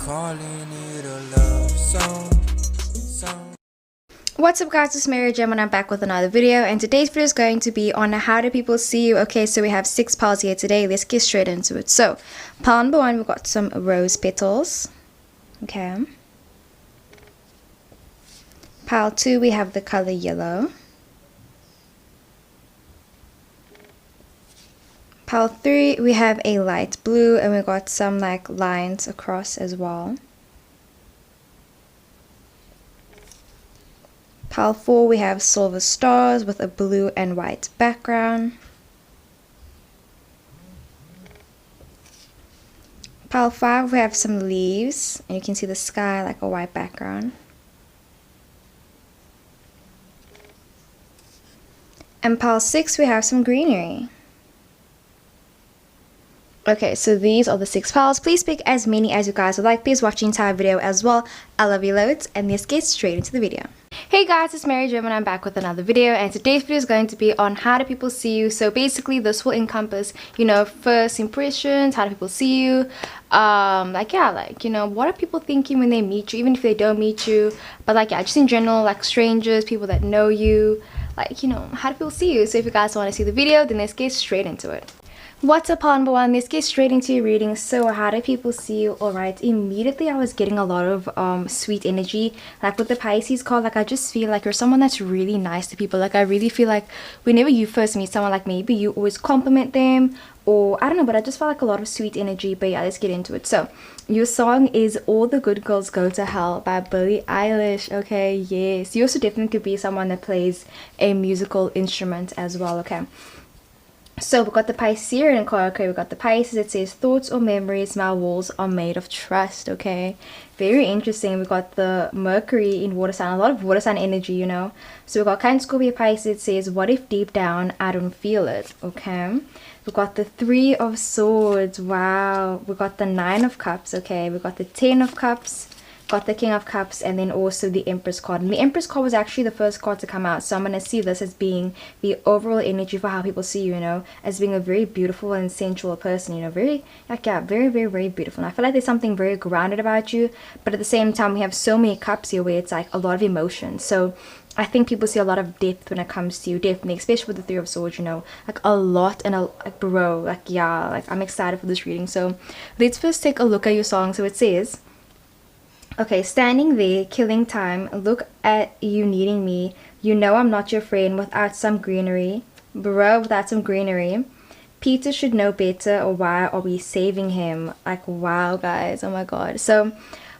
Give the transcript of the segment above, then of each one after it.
calling it a love song. What's up guys, it's Mary Gem and I'm back with another video, and today's video is going to be on how do people see you. Okay, so we have 6 piles here today. Let's get straight into it. So pile number 1, we've got some rose petals. Okay. Pile 2, we have the color yellow. Pile 3, we have a light blue, and we've got some like lines across as well. Pile 4, we have silver stars with a blue and white background. Pile 5, we have some leaves, and you can see the sky like a white background. And pile 6, we have some greenery. Okay, so these are the 6 piles. Please pick as many as you guys would like. Please watch the entire video as well. I love you loads, and let's get straight into the video. Hey guys, it's Mary Gem and I'm back with another video, and today's video is going to be on how do people see you. So basically this will encompass, you know, first impressions, how do people see you, what are people thinking when they meet you, even if they don't meet you, but like, yeah, just in general, like strangers, people that know you, like, you know, how do people see you. So if you guys want to see the video, then let's get straight into it. What's up, pile number 1? Let's get straight into your reading. So how do people see you? Alright, immediately I was getting a lot of sweet energy. Like with the Pisces card, like I just feel like you're someone that's really nice to people. Like I really feel like whenever you first meet someone, like maybe you always compliment them, or I don't know, but I just felt like a lot of sweet energy. But yeah, let's get into it. So your song is All the Good Girls Go to Hell by Billie Eilish. Okay, yes, you also definitely could be someone that plays a musical instrument as well. Okay, so we've got the Piscean card. Okay, we've got the Pisces. It says thoughts or memories, my walls are made of trust. Okay, very interesting. We got the Mercury in water sign, a lot of water sign energy, you know. So we've got Cancer, Scorpio, Pisces. It says what if deep down I don't feel it. Okay, we've got the 3 of Swords. Wow. We got the 9 of Cups. Okay, we got the 10 of Cups, got the King of Cups, and then also the Empress card. And the Empress card was actually the first card to come out, so I'm going to see this as being the overall energy for how people see you, you know, as being a very beautiful and sensual person, you know, very, like, yeah, very, very, very beautiful. And I feel like there's something very grounded about you, but at the same time we have so many cups here where it's like a lot of emotion. So I think people see a lot of depth when it comes to you, definitely, especially with the 3 of Swords, you know, like a lot. And like, bro, like, yeah, like I'm excited for this reading. So let's first take a look at your song. So it says, okay, standing there, killing time, look at you needing me. You know I'm not your friend without some greenery. Bro, without some greenery. Peter should know better, or why are we saving him? Like, wow, guys, oh my god. So,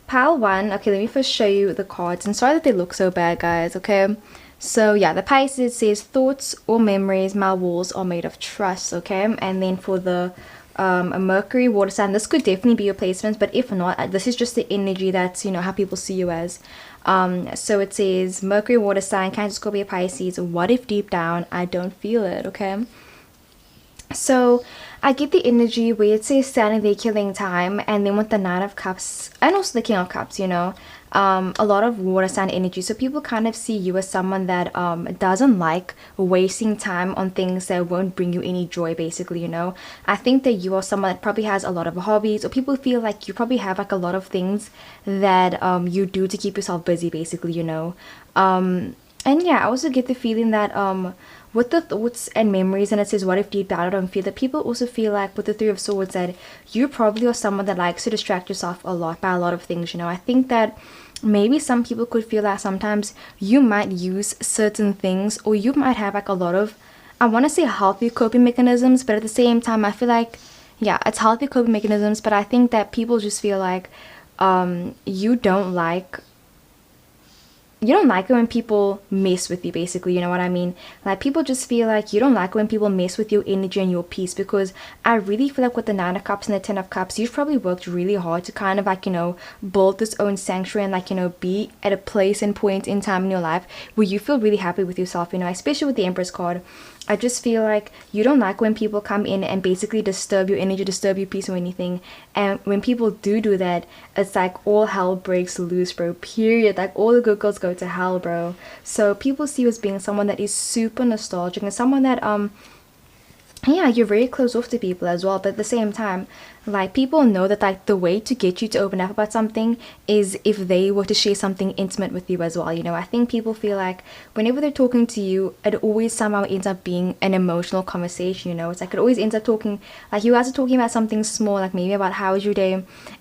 pile 1, okay, let me first show you the cards. And sorry that they look so bad, guys, okay? So, yeah, the Pisces says thoughts or memories, my walls are made of trust, okay? And then for the a Mercury water sign, this could definitely be your placement, but if not, this is just the energy that's, you know, how people see you as. So it says Mercury water sign, Cancer, Scorpio, Pisces, what if deep down I don't feel it. Okay, so I get the energy where it says standing there killing time, and then with the 9 of Cups and also the King of Cups, you know, a lot of water sign energy. So people kind of see you as someone that doesn't like wasting time on things that won't bring you any joy, basically, you know. I think that you are someone that probably has a lot of hobbies, or people feel like you probably have like a lot of things that you do to keep yourself busy, basically, you know. And yeah, I also get the feeling that with the thoughts and memories, and it says what if deep down I don't feel that, people also feel like with the 3 of Swords that you probably are someone that likes to distract yourself a lot by a lot of things, you know. I think that maybe some people could feel that sometimes you might use certain things, or you might have like a lot of, I want to say healthy coping mechanisms, but at the same time I feel like, yeah, it's healthy coping mechanisms, but I think that people just feel like you don't like it when people mess with you, basically, you know what I mean. Like, people just feel like you don't like it when people mess with your energy and your peace, because I really feel like with the 9 of Cups and the 10 of Cups, you've probably worked really hard to kind of like, you know, build this own sanctuary and like, you know, be at a place and point in time in your life where you feel really happy with yourself, you know, especially with the Empress card. I just feel like you don't like when people come in and basically disturb your energy, disturb your peace or anything. And when people do that, it's like all hell breaks loose, bro, period. Like, all the good girls go to hell, bro. So people see you as being someone that is super nostalgic and someone that yeah, you're very close off to people as well, but at the same time, Like, people know that like the way to get you to open up about something is if they were to share something intimate with you as well. You know, I think people feel like whenever they're talking to you, it always somehow ends up being an emotional conversation. You know, it's like it always ends up talking, like you guys are talking about something small, like maybe about how was your day,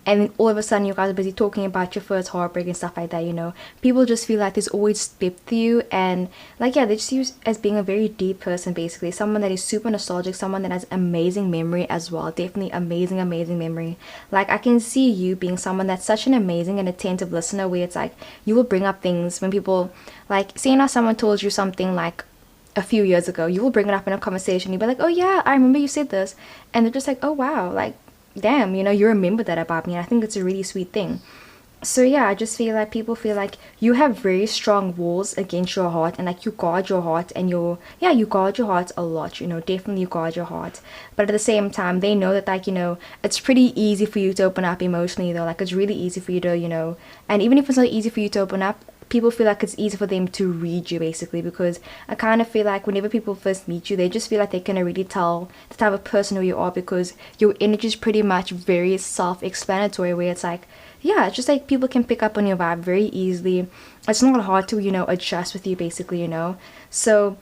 and then all of a sudden you guys are busy talking about your first heartbreak and stuff like that. You know, people just feel like there's always depth to you, and like, yeah, they just see you as being a very deep person, basically someone that is super nostalgic, someone that has amazing memory as well. Definitely amazing memory. Like, I can see you being someone that's such an amazing and attentive listener, where it's like you will bring up things when people, like, say now someone told you something like a few years ago, you will bring it up in a conversation, you'll be like, oh yeah, I remember you said this, and they're just like, oh wow, like, damn, you know, you remember that about me. And I think it's a really sweet thing. So yeah, I just feel like people feel like you have very strong walls against your heart, and like you guard your heart, and you guard your heart a lot, you know, definitely you guard your heart. But at the same time, they know that, like, you know, it's pretty easy for you to open up emotionally though. Like, it's really easy for you to, you know, and even if it's not easy for you to open up, people feel like it's easy for them to read you, basically, because I kind of feel like whenever people first meet you, they just feel like they can already tell the type of person who you are, because your energy is pretty much very self-explanatory, where it's like, yeah, it's just like people can pick up on your vibe very easily. It's not hard to, you know, adjust with you, basically, you know. So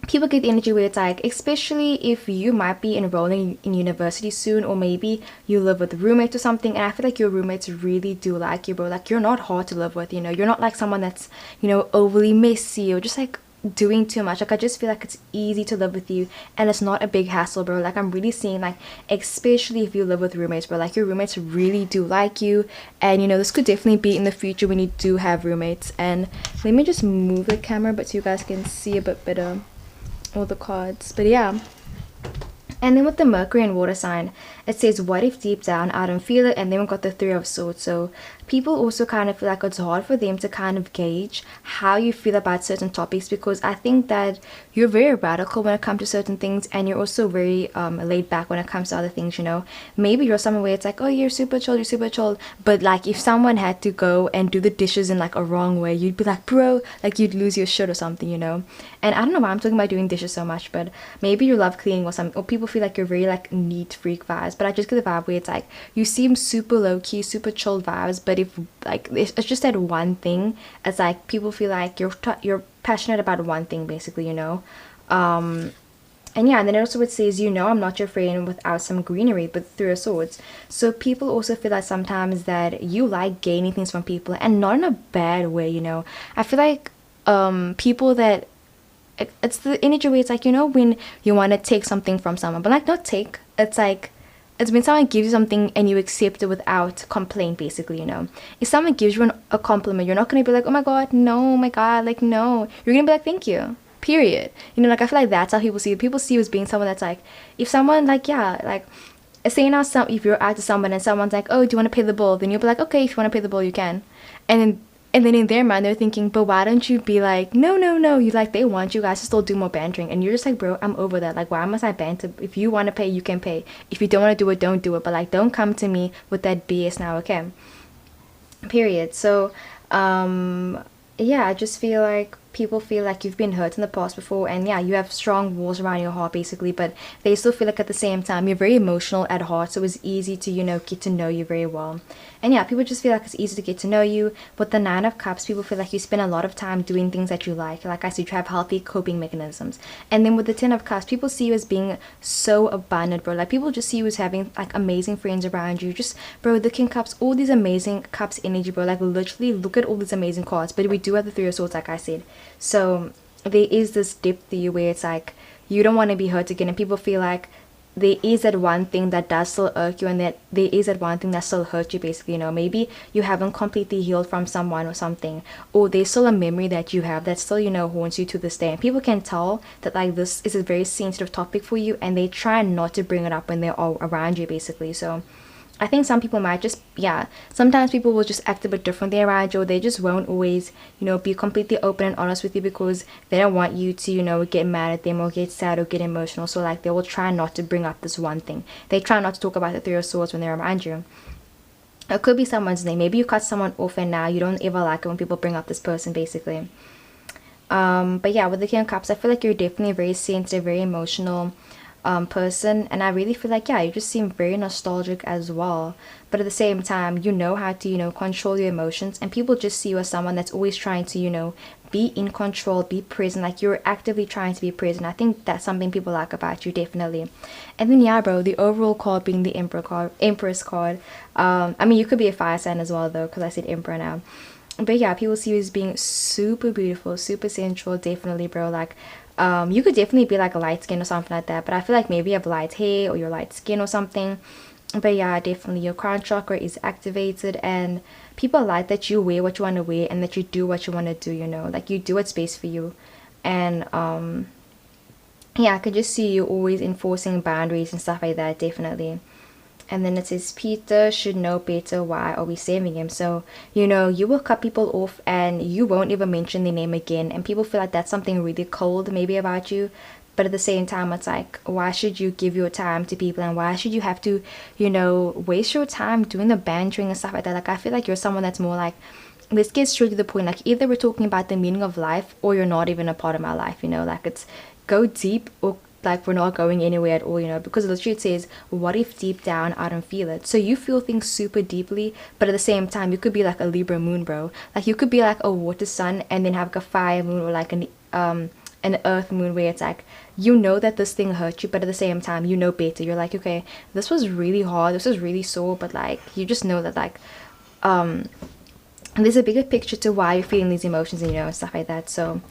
people get the energy where it's like, especially if you might be enrolling in university soon, or maybe you live with a roommate or something, and I feel like your roommates really do like you, bro. Like, you're not hard to live with, you know. You're not like someone that's, you know, overly messy or just like doing too much. Like, I just feel like it's easy to live with you, and it's not a big hassle, bro. Like, I'm really seeing, like, especially if you live with roommates, bro, like your roommates really do like you. And you know, this could definitely be in the future when you do have roommates. And let me just move the camera but so you guys can see a bit better all the cards. But yeah, and then with the Mercury and water sign, it says, what if deep down I don't feel it? And then we've got the Three of Swords. So people also kind of feel like it's hard for them to kind of gauge how you feel about certain topics, because I think that you're very radical when it comes to certain things, and you're also very laid back when it comes to other things, you know. Maybe you're someone where it's like, oh, you're super chill, but like if someone had to go and do the dishes in like a wrong way, you'd be like, bro, like you'd lose your shit or something, you know. And I don't know why I'm talking about doing dishes so much, but maybe you love cleaning or something, or people feel like you're very like neat freak vibes. But I just get the vibe where it's like you seem super low-key, super chill vibes, but if like it's just that one thing, it's like people feel like you're passionate about one thing, basically, you know. And yeah, and then also it says, you know, I'm not your friend without some greenery, but Three of Swords. So people also feel like sometimes that you like gaining things from people, and not in a bad way, you know. I feel like people that it's the energy where it's like, you know, when you want to take something from someone, but like not take, it's like it's when someone gives you something and you accept it without complaint, basically, you know. If someone gives you a compliment, you're not gonna be like, oh my god, no, oh my god, like, no. You're gonna be like, thank you, period. You know, like, I feel like that's how people see it. People see you as being someone that's like, if someone, like, yeah, like, say now, if you're out to someone and someone's like, oh, do you want to pay the bill? Then you'll be like, okay, if you want to pay the bill, you can. And then in their mind, they're thinking, but why don't you be like, no, you like, they want you guys to still do more bantering. And you're just like, bro, I'm over that. Like, why must I banter? If you want to pay, you can pay. If you don't want to do it, don't do it. But like, don't come to me with that BS now, okay? Period. So, yeah, I just feel like people feel like you've been hurt in the past before, and yeah, you have strong walls around your heart, basically, but they still feel like at the same time you're very emotional at heart, so it's easy to, you know, get to know you very well. And yeah, people just feel like it's easy to get to know you. With the Nine of Cups, people feel like you spend a lot of time doing things that you like I said, you have healthy coping mechanisms. And then with the Ten of Cups, people see you as being so abundant, bro. Like, people just see you as having like amazing friends around you. Just, bro, the King Cups, all these amazing Cups energy, bro. Like, literally look at all these amazing cards. But we do have the Three of Swords, like I said. So there is this depth to you where it's like you don't want to be hurt again, and people feel like there is that one thing that does still irk you, and that there is that one thing that still hurts you, basically, you know. Maybe you haven't completely healed from someone or something, or there's still a memory that you have that still, you know, haunts you to this day, and people can tell that like this is a very sensitive topic for you, and they try not to bring it up when they're all around you, basically. So I think some people might just, yeah, sometimes people will just act a bit differently around you, or they just won't always, you know, be completely open and honest with you because they don't want you to, you know, get mad at them or get sad or get emotional. So like, they will try not to bring up this one thing. They try not to talk about the Three of Swords when they're around you. It could be someone's name. Maybe you cut someone off and now you don't ever like it when people bring up this person, basically. But yeah, with the King of Cups, I feel like you're definitely very sensitive, very emotional. person, and I really feel like, yeah, you just seem very nostalgic as well, but at the same time you know how to, you know, control your emotions, and people just see you as someone that's always trying to, you know, be in control, be present, like you're actively trying to be present. I think that's something people like about you, definitely. And then yeah, bro, the overall card being the Empress card. I mean, you could be a fire sign as well though, because I said Emperor now. But yeah, people see you as being super beautiful, super sensual, definitely, bro. Like you could definitely be like a light skin or something like that, but I feel like maybe you have light hair or you're light skin or something. But yeah, definitely your crown chakra is activated, and people like that you wear what you want to wear and that you do what you want to do, you know, like you do what's best for you. And yeah, I could just see you always enforcing boundaries and stuff like that, definitely. And then it says Peter should know better, why are we saving him? So, you know, you will cut people off and you won't ever mention their name again, and people feel like that's something really cold maybe about you. But at the same time, it's like, why should you give your time to people, and why should you have to, you know, waste your time doing the bantering and stuff like that? Like, I feel like you're someone that's more like, let's get straight to the point. Like, either we're talking about the meaning of life or you're not even a part of my life, you know, like it's go deep or like we're not going anywhere at all, you know, because literally it says, what if deep down I don't feel it? So you feel things super deeply, but at the same time you could be like a Libra moon, bro. Like you could be like a water sun and then have like a fire moon, or like an earth moon, where it's like, you know that this thing hurt you, but at the same time you know better. You're like, okay, this was really hard, this was really sore, but like you just know that like there's a bigger picture to why you're feeling these emotions, and you know, and stuff like that. So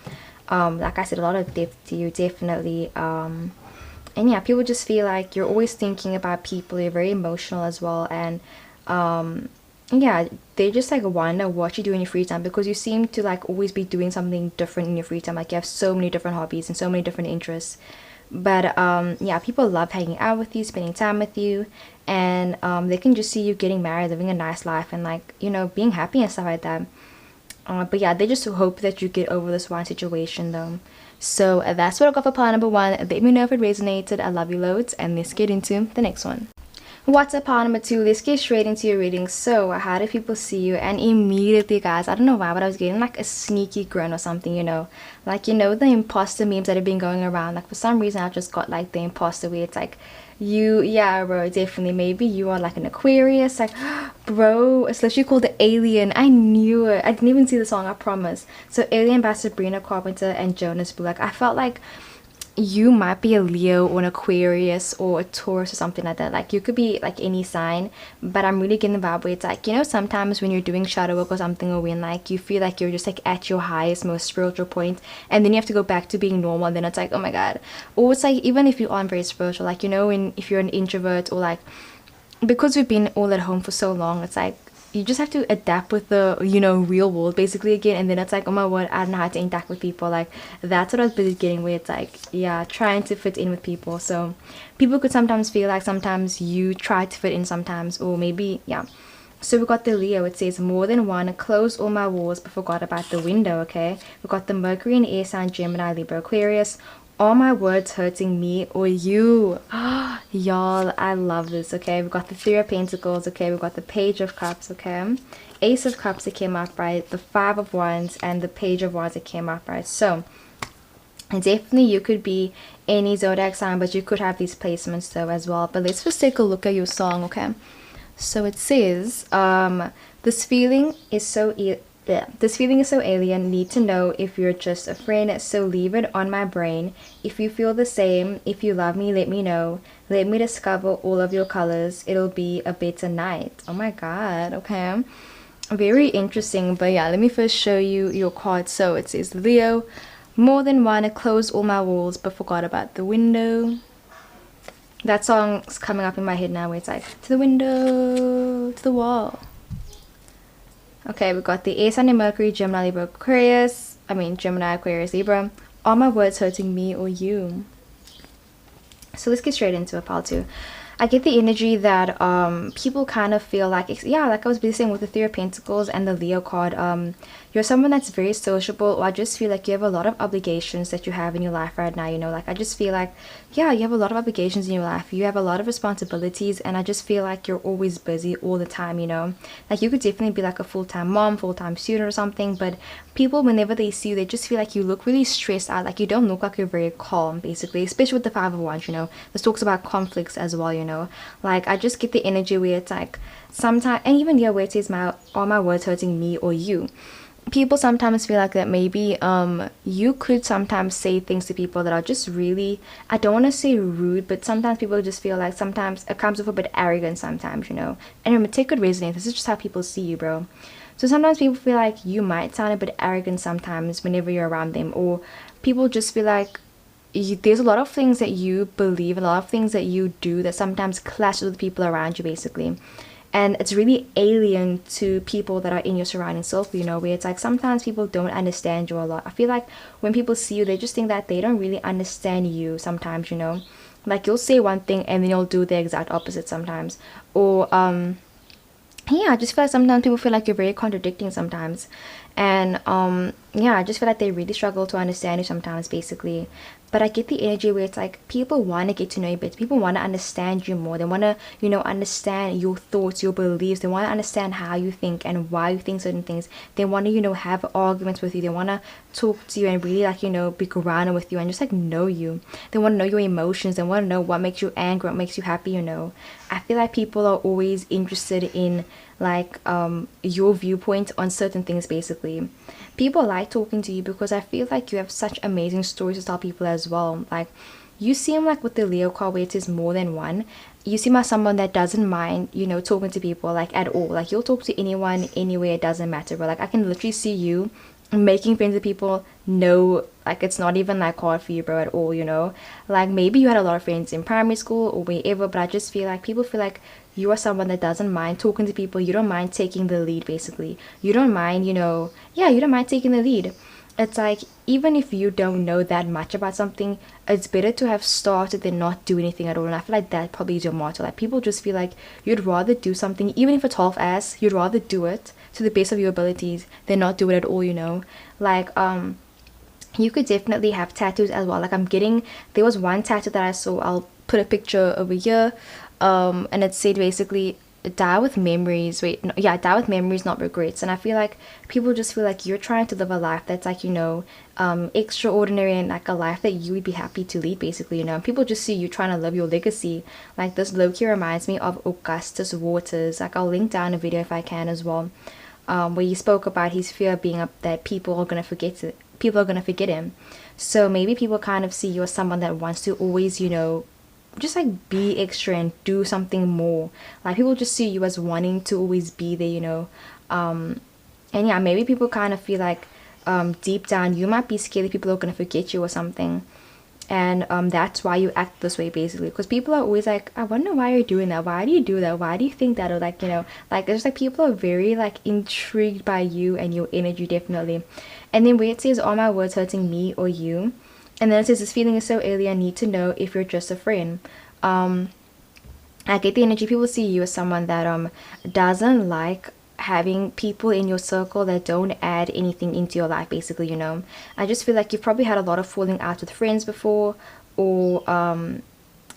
like I said, a lot of depth to you, definitely. And yeah, people just feel like you're always thinking about people, you're very emotional as well, and yeah, they just like wonder what you do in your free time, because you seem to like always be doing something different in your free time. Like you have so many different hobbies and so many different interests. But yeah, people love hanging out with you, spending time with you, and they can just see you getting married, living a nice life, and like, you know, being happy and stuff like that. But yeah, they just hope that you get over this one situation though. So that's what I got for pile number 1. Let me know if it resonated. I love you loads, and let's get into the next one. What's up, pile number 2? Let's get straight into your reading. So how do people see you? And immediately, guys, I don't know why, but I was getting like a sneaky grin or something, you know, like, you know, the imposter memes that have been going around. Like for some reason I just got like the imposter where it's like, you, yeah, bro, definitely, maybe you are like an Aquarius, like bro, it's literally called the Alien. I knew it. I didn't even see the song, I promise. So Alien by Sabrina Carpenter and Jonas Blue. Like I felt like you might be a Leo or an Aquarius or a Taurus or something like that. Like you could be like any sign, but I'm really getting the vibe where it's like, you know, sometimes when you're doing shadow work or something, or when like you feel like you're just like at your highest, most spiritual point, and then you have to go back to being normal, and then it's like, oh my god. Or it's like, even if you aren't very spiritual, like, you know, when if you're an introvert, or like, because we've been all at home for so long, it's like you just have to adapt with the, you know, real world basically again. And then it's like, oh my word, I don't know how to interact with people. Like that's what I was busy getting, where it's like, yeah, trying to fit in with people. So people could sometimes feel like sometimes you try to fit in sometimes, or maybe, yeah. So we got the Leo. It says, more than one, close all my walls but forgot about the window. Okay, we got the Mercury and air sign, Gemini, Libra, Aquarius. Are my words hurting me or you? Y'all, I love this. Okay, we've got the 3 of Pentacles. Okay, we've got the Page of Cups. Okay, Ace of Cups, that came up right, the 5 of Wands, and the Page of Wands, that came up right. So definitely you could be any zodiac sign, but you could have these placements though as well. But let's just take a look at your song. Okay, so it says, this feeling is so this feeling is so alien, need to know if you're just a friend, so leave it on my brain. If you feel the same, if you love me, let me know. Let me discover all of your colors. It'll be a better night. Oh my god, okay. Very interesting. But yeah, let me first show you your card. So it says, Leo, more than one, I closed all my walls but forgot about the window. That song's coming up in my head now, where it's like, to the window, to the wall. Okay, we got the air sign in Mercury, Gemini, Libra, Aquarius. I mean, Gemini, Aquarius, Libra. Are my words hurting me or you? So let's get straight into it, pile 2. I get the energy that people kind of feel like, yeah, like I was busy saying with the Three of Pentacles and the Leo card, you're someone that's very sociable, or I just feel like you have a lot of obligations that you have in your life right now, you know, like I just feel like, yeah, you have a lot of obligations in your life, you have a lot of responsibilities, and I just feel like you're always busy all the time, you know, like you could definitely be like a full-time mom, full-time student or something, but people, whenever they see you, they just feel like you look really stressed out, like you don't look like you're very calm, basically, especially with the Five of Wands, you know. This talks about conflicts as well, you know, like I just get the energy where it's like sometimes, and even here where it says are my words hurting me or you, people sometimes feel like that maybe you could sometimes say things to people that are just really, I don't want to say rude, but sometimes people just feel like sometimes it comes off a bit arrogant sometimes, you know. And remember, take good resonate, this is just how people see you, bro. So sometimes people feel like you might sound a bit arrogant sometimes whenever you're around them, or people just feel like there's a lot of things that you believe, a lot of things that you do that sometimes clashes with people around you, basically. And it's really alien to people that are in your surrounding circle, you know, where it's like sometimes people don't understand you a lot. I feel like when people see you, they just think that they don't really understand you sometimes, you know. Like you'll say one thing and then you'll do the exact opposite sometimes. Or yeah, I just feel like sometimes people feel like you're very contradicting sometimes. And yeah, I just feel like they really struggle to understand you sometimes, basically. But I get the energy where it's like people want to get to know you better, people want to understand you more, they want to, you know, understand your thoughts, your beliefs, they want to understand how you think and why you think certain things. They want to, you know, have arguments with you, they want to talk to you and really, like, you know, be grounded with you and just like know you. They want to know your emotions, they want to know what makes you angry, what makes you happy, you know. I feel like people are always interested in like your viewpoint on certain things, basically. People like talking to you because I feel like you have such amazing stories to tell people as well. Like you seem like with the Leo card where it is more than one, you seem like someone that doesn't mind, you know, talking to people like at all. Like you'll talk to anyone anywhere, it doesn't matter, but like I can literally see you making friends with people. No, like it's not even like hard for you, bro, at all, you know. Like maybe you had a lot of friends in primary school or wherever, but I just feel like people feel like you are someone that doesn't mind talking to people, you don't mind taking the lead, basically. You don't mind, you know, yeah, you don't mind taking the lead. It's like even if you don't know that much about something, it's better to have started than not do anything at all. And I feel like that probably is your motto. Like people just feel like you'd rather do something, even if it's half-ass, you'd rather do it to the best of your abilities than not do it at all, you know. Like you could definitely have tattoos as well. Like I'm getting, there was one tattoo that I saw, I'll put a picture over here, and it said basically die with memories, wait, no, yeah, die with memories, not regrets. And I feel like people just feel like you're trying to live a life that's like, you know, extraordinary and like a life that you would be happy to lead, basically, you know. And people just see you trying to live your legacy. Like this low-key reminds me of Augustus Waters. Like I'll link down a video if I can as well, where he spoke about his fear being up that people are gonna forget it, people are gonna forget him. So maybe people kind of see you as someone that wants to always, you know, just like be extra and do something more. Like people just see you as wanting to always be there, you know. And yeah, maybe people kind of feel like deep down you might be scared that people are gonna forget you or something. And that's why you act this way, basically, because people are always like, I wonder why you're doing that, why do you do that, why do you think that, or like, you know, like there's like people are very like intrigued by you and your energy, definitely. And then where it says are my words hurting me or you, and then it says this feeling is so alien, I need to know if you're just a friend. I get the energy people see you as someone that doesn't like having people in your circle that don't add anything into your life, basically, you know. I just feel like you've probably had a lot of falling out with friends before, or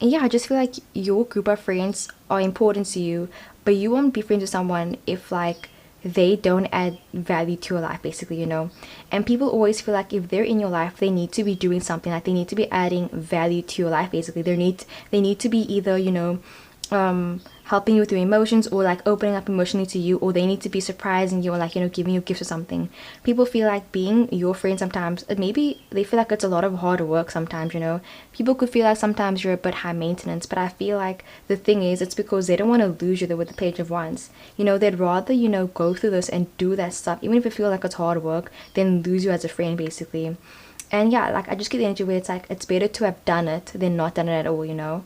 yeah, I just feel like your group of friends are important to you, but you won't be friends with someone if like they don't add value to your life, basically, you know. And people always feel like if they're in your life, they need to be doing something, like they need to be adding value to your life, basically. They need to be either, you know, helping you with your emotions, or like opening up emotionally to you, or they need to be surprising you, or like, you know, giving you gifts or something. People feel like being your friend sometimes, maybe they feel like it's a lot of hard work sometimes, you know. People could feel like sometimes you're a bit high maintenance, but I feel like the thing is, it's because they don't want to lose you there with the Page of Wands, you know. They'd rather, you know, go through this and do that stuff, even if it feels like it's hard work, than lose you as a friend, basically. And yeah, like I just get the energy where it's like it's better to have done it than not done it at all, you know.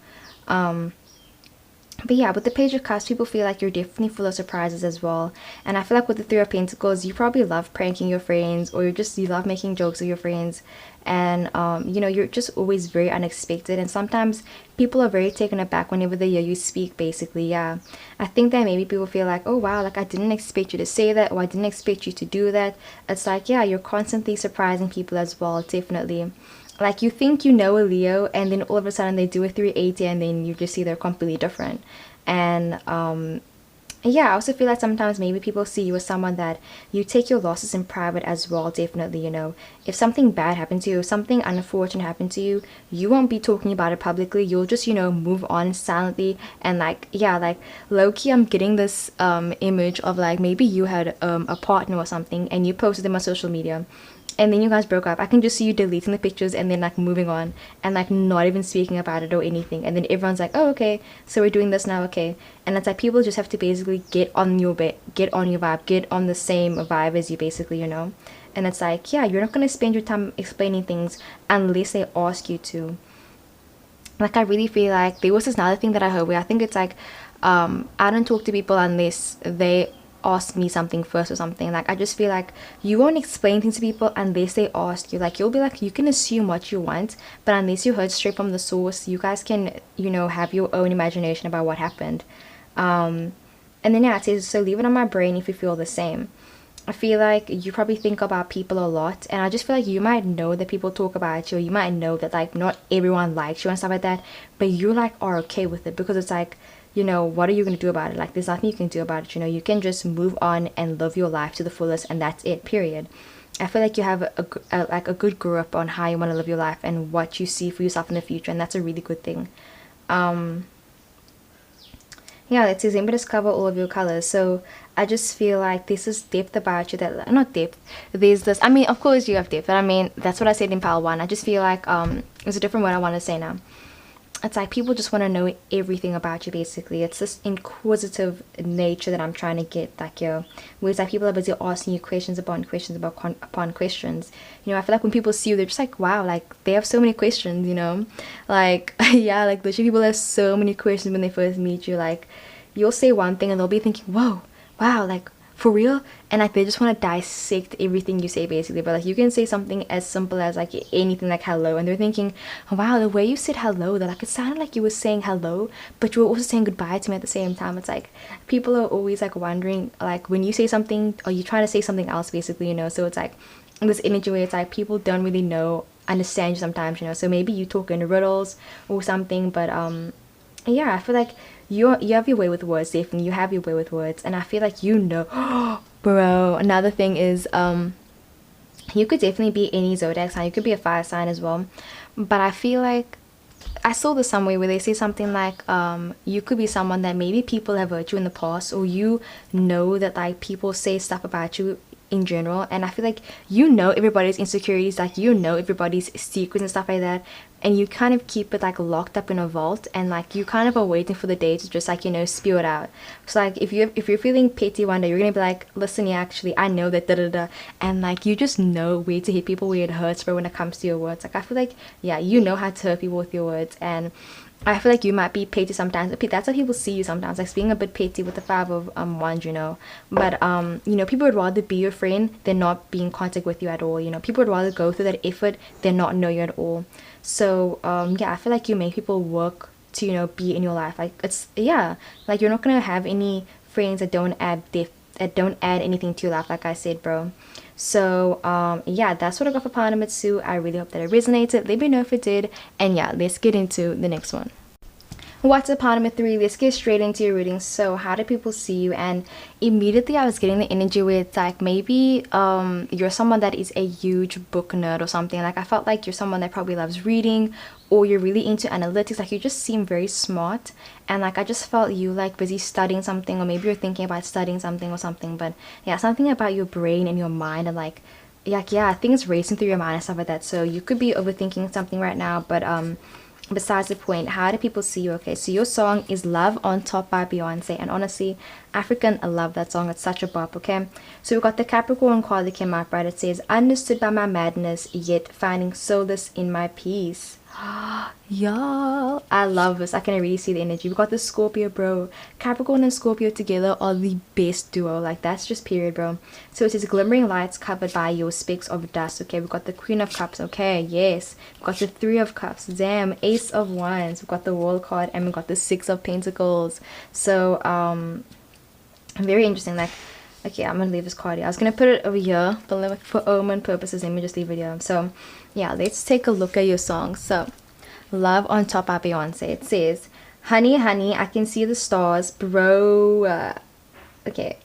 But yeah, with the Page of Cups, people feel like you're definitely full of surprises as well. And I feel like with the Three of Pentacles, you probably love pranking your friends, or you love making jokes with your friends. And, you know, you're just always very unexpected. And sometimes people are very taken aback whenever they hear you speak, basically. Yeah. I think that maybe people feel like, oh, wow, like I didn't expect you to say that, or I didn't expect you to do that. It's like, yeah, you're constantly surprising people as well, definitely. Like you think you know a Leo, and then all of a sudden they do a 380, and then you just see they're completely different. And yeah, I also feel like sometimes maybe people see you as someone that you take your losses in private as well, definitely. You know, if something bad happened to you, if something unfortunate happened to you, you won't be talking about it publicly. You'll just, you know, move on silently. And like, yeah, like low-key, I'm getting this image of like maybe you had a partner or something, and you posted them on social media, and then you guys broke up. I can just see you deleting the pictures and then like moving on, and like not even speaking about it or anything. And then everyone's like, oh, okay, so we're doing this now, okay. And it's like people just have to basically get on your vibe, get on the same vibe as you, basically, you know. And it's like, yeah, you're not gonna spend your time explaining things unless they ask you to. Like I really feel like there was this another thing that I heard where I think it's like, I don't talk to people unless they ask me something first or something. Like I just feel like you won't explain things to people unless they ask you. Like you'll be like, you can assume what you want, but unless you heard straight from the source, you guys can, you know, have your own imagination about what happened. And then yeah, it says, so leave it on my brain if you feel the same. I feel like you probably think about people a lot, and I just feel like you might know that people talk about you, or you might know that like not everyone likes you and stuff like that, but you like are okay with it, because it's like, you know, what are you going to do about it? Like there's nothing you can do about it, you know. You can just move on and live your life to the fullest, and that's it, period. I feel like you have like a good grip on how you want to live your life and what you see for yourself in the future, and that's a really good thing. Yeah, it says aim to discover all of your colors. So I just feel like this is depth about you, that not depth, there's this, I mean, of course you have depth, but I mean that's what I said in pile one. I just feel like there's a different word I want to say now. It's like people just want to know everything about you, basically. It's this inquisitive nature that I'm trying to get, like, yo, where it's like people are busy asking you questions upon questions upon questions. You know, I feel like when people see you, they're just like, wow, like they have so many questions, you know, like yeah, like literally people have so many questions when they first meet you. Like you'll say one thing and they'll be thinking, whoa, wow, like for real. And like they just want to dissect everything you say, basically. But like you can say something as simple as like anything, like hello, and they're thinking, wow, the way you said hello, that like it sounded like you were saying hello, but you were also saying goodbye to me at the same time. It's like people are always like wondering, like when you say something, or you try to say something else, basically, you know. So it's like this energy where it's like people don't really understand you sometimes, you know. So maybe you talk in riddles or something, but yeah, I feel like you have your way with words, definitely. You have your way with words, and I feel like, you know, bro. Another thing is, you could definitely be any zodiac sign. You could be a fire sign as well, but I feel like I saw this somewhere where they say something like, you could be someone that maybe people have hurt you in the past, or you know that like people say stuff about you in general, and I feel like you know everybody's insecurities, like you know everybody's secrets and stuff like that, and you kind of keep it like locked up in a vault, and like you kind of are waiting for the day to just like, you know, spew it out. So like if you're feeling petty one day, you're gonna be like, listen, yeah, actually I know that da da da, and like you just know where to hit people where it hurts, but when it comes to your words, like I feel like, yeah, you know how to hurt people with your words. And I feel like you might be petty sometimes. That's how people see you sometimes, like being a bit petty with the Five of Wands, you know. But you know, people would rather be your friend than not be in contact with you at all. You know, people would rather go through that effort than not know you at all. So yeah, I feel like you make people work to, you know, be in your life. Like it's, yeah, like you're not gonna have any friends that don't add depth, that don't add anything to your life, like I said, bro. So yeah, that's what I got for pile number 2. I really hope that it resonated. Let me know if it did, and yeah, let's get into the next one. What's up, pile number 3? Let's get straight into your reading. So how do people see you? And immediately I was getting the energy where it's like maybe you're someone that is a huge book nerd or something. Like I felt like you're someone that probably loves reading, or you're really into analytics. Like you just seem very smart, and like I just felt you like busy studying something, or maybe you're thinking about studying something or something. But yeah, something about your brain and your mind, and like yeah, things racing through your mind and stuff like that. So you could be overthinking something right now, but besides the point, how do people see you? Okay, so your song is Love on Top by Beyonce, and honestly, African. I love that song. It's such a bop. Okay, so we got the Capricorn card that came out, right? It says, understood by my madness, yet finding solace in my peace. Y'all, I love this. I can really see the energy. We got the Scorpio, bro. Capricorn and Scorpio together are the best duo. Like, that's just period, bro. So it says glimmering lights covered by your specks of dust. Okay, we got the Queen of Cups. Okay, yes. We got the Three of Cups. Damn. Ace of Wands. We got the World card, and we got the Six of Pentacles. So very interesting. Like, okay, I'm gonna leave this card here. I was gonna put it over here, but like, for omen purposes, let me just leave it here. So yeah, let's take a look at your song. So Love on Top by Beyonce. It says, honey, honey, I can see the stars, bro. Okay.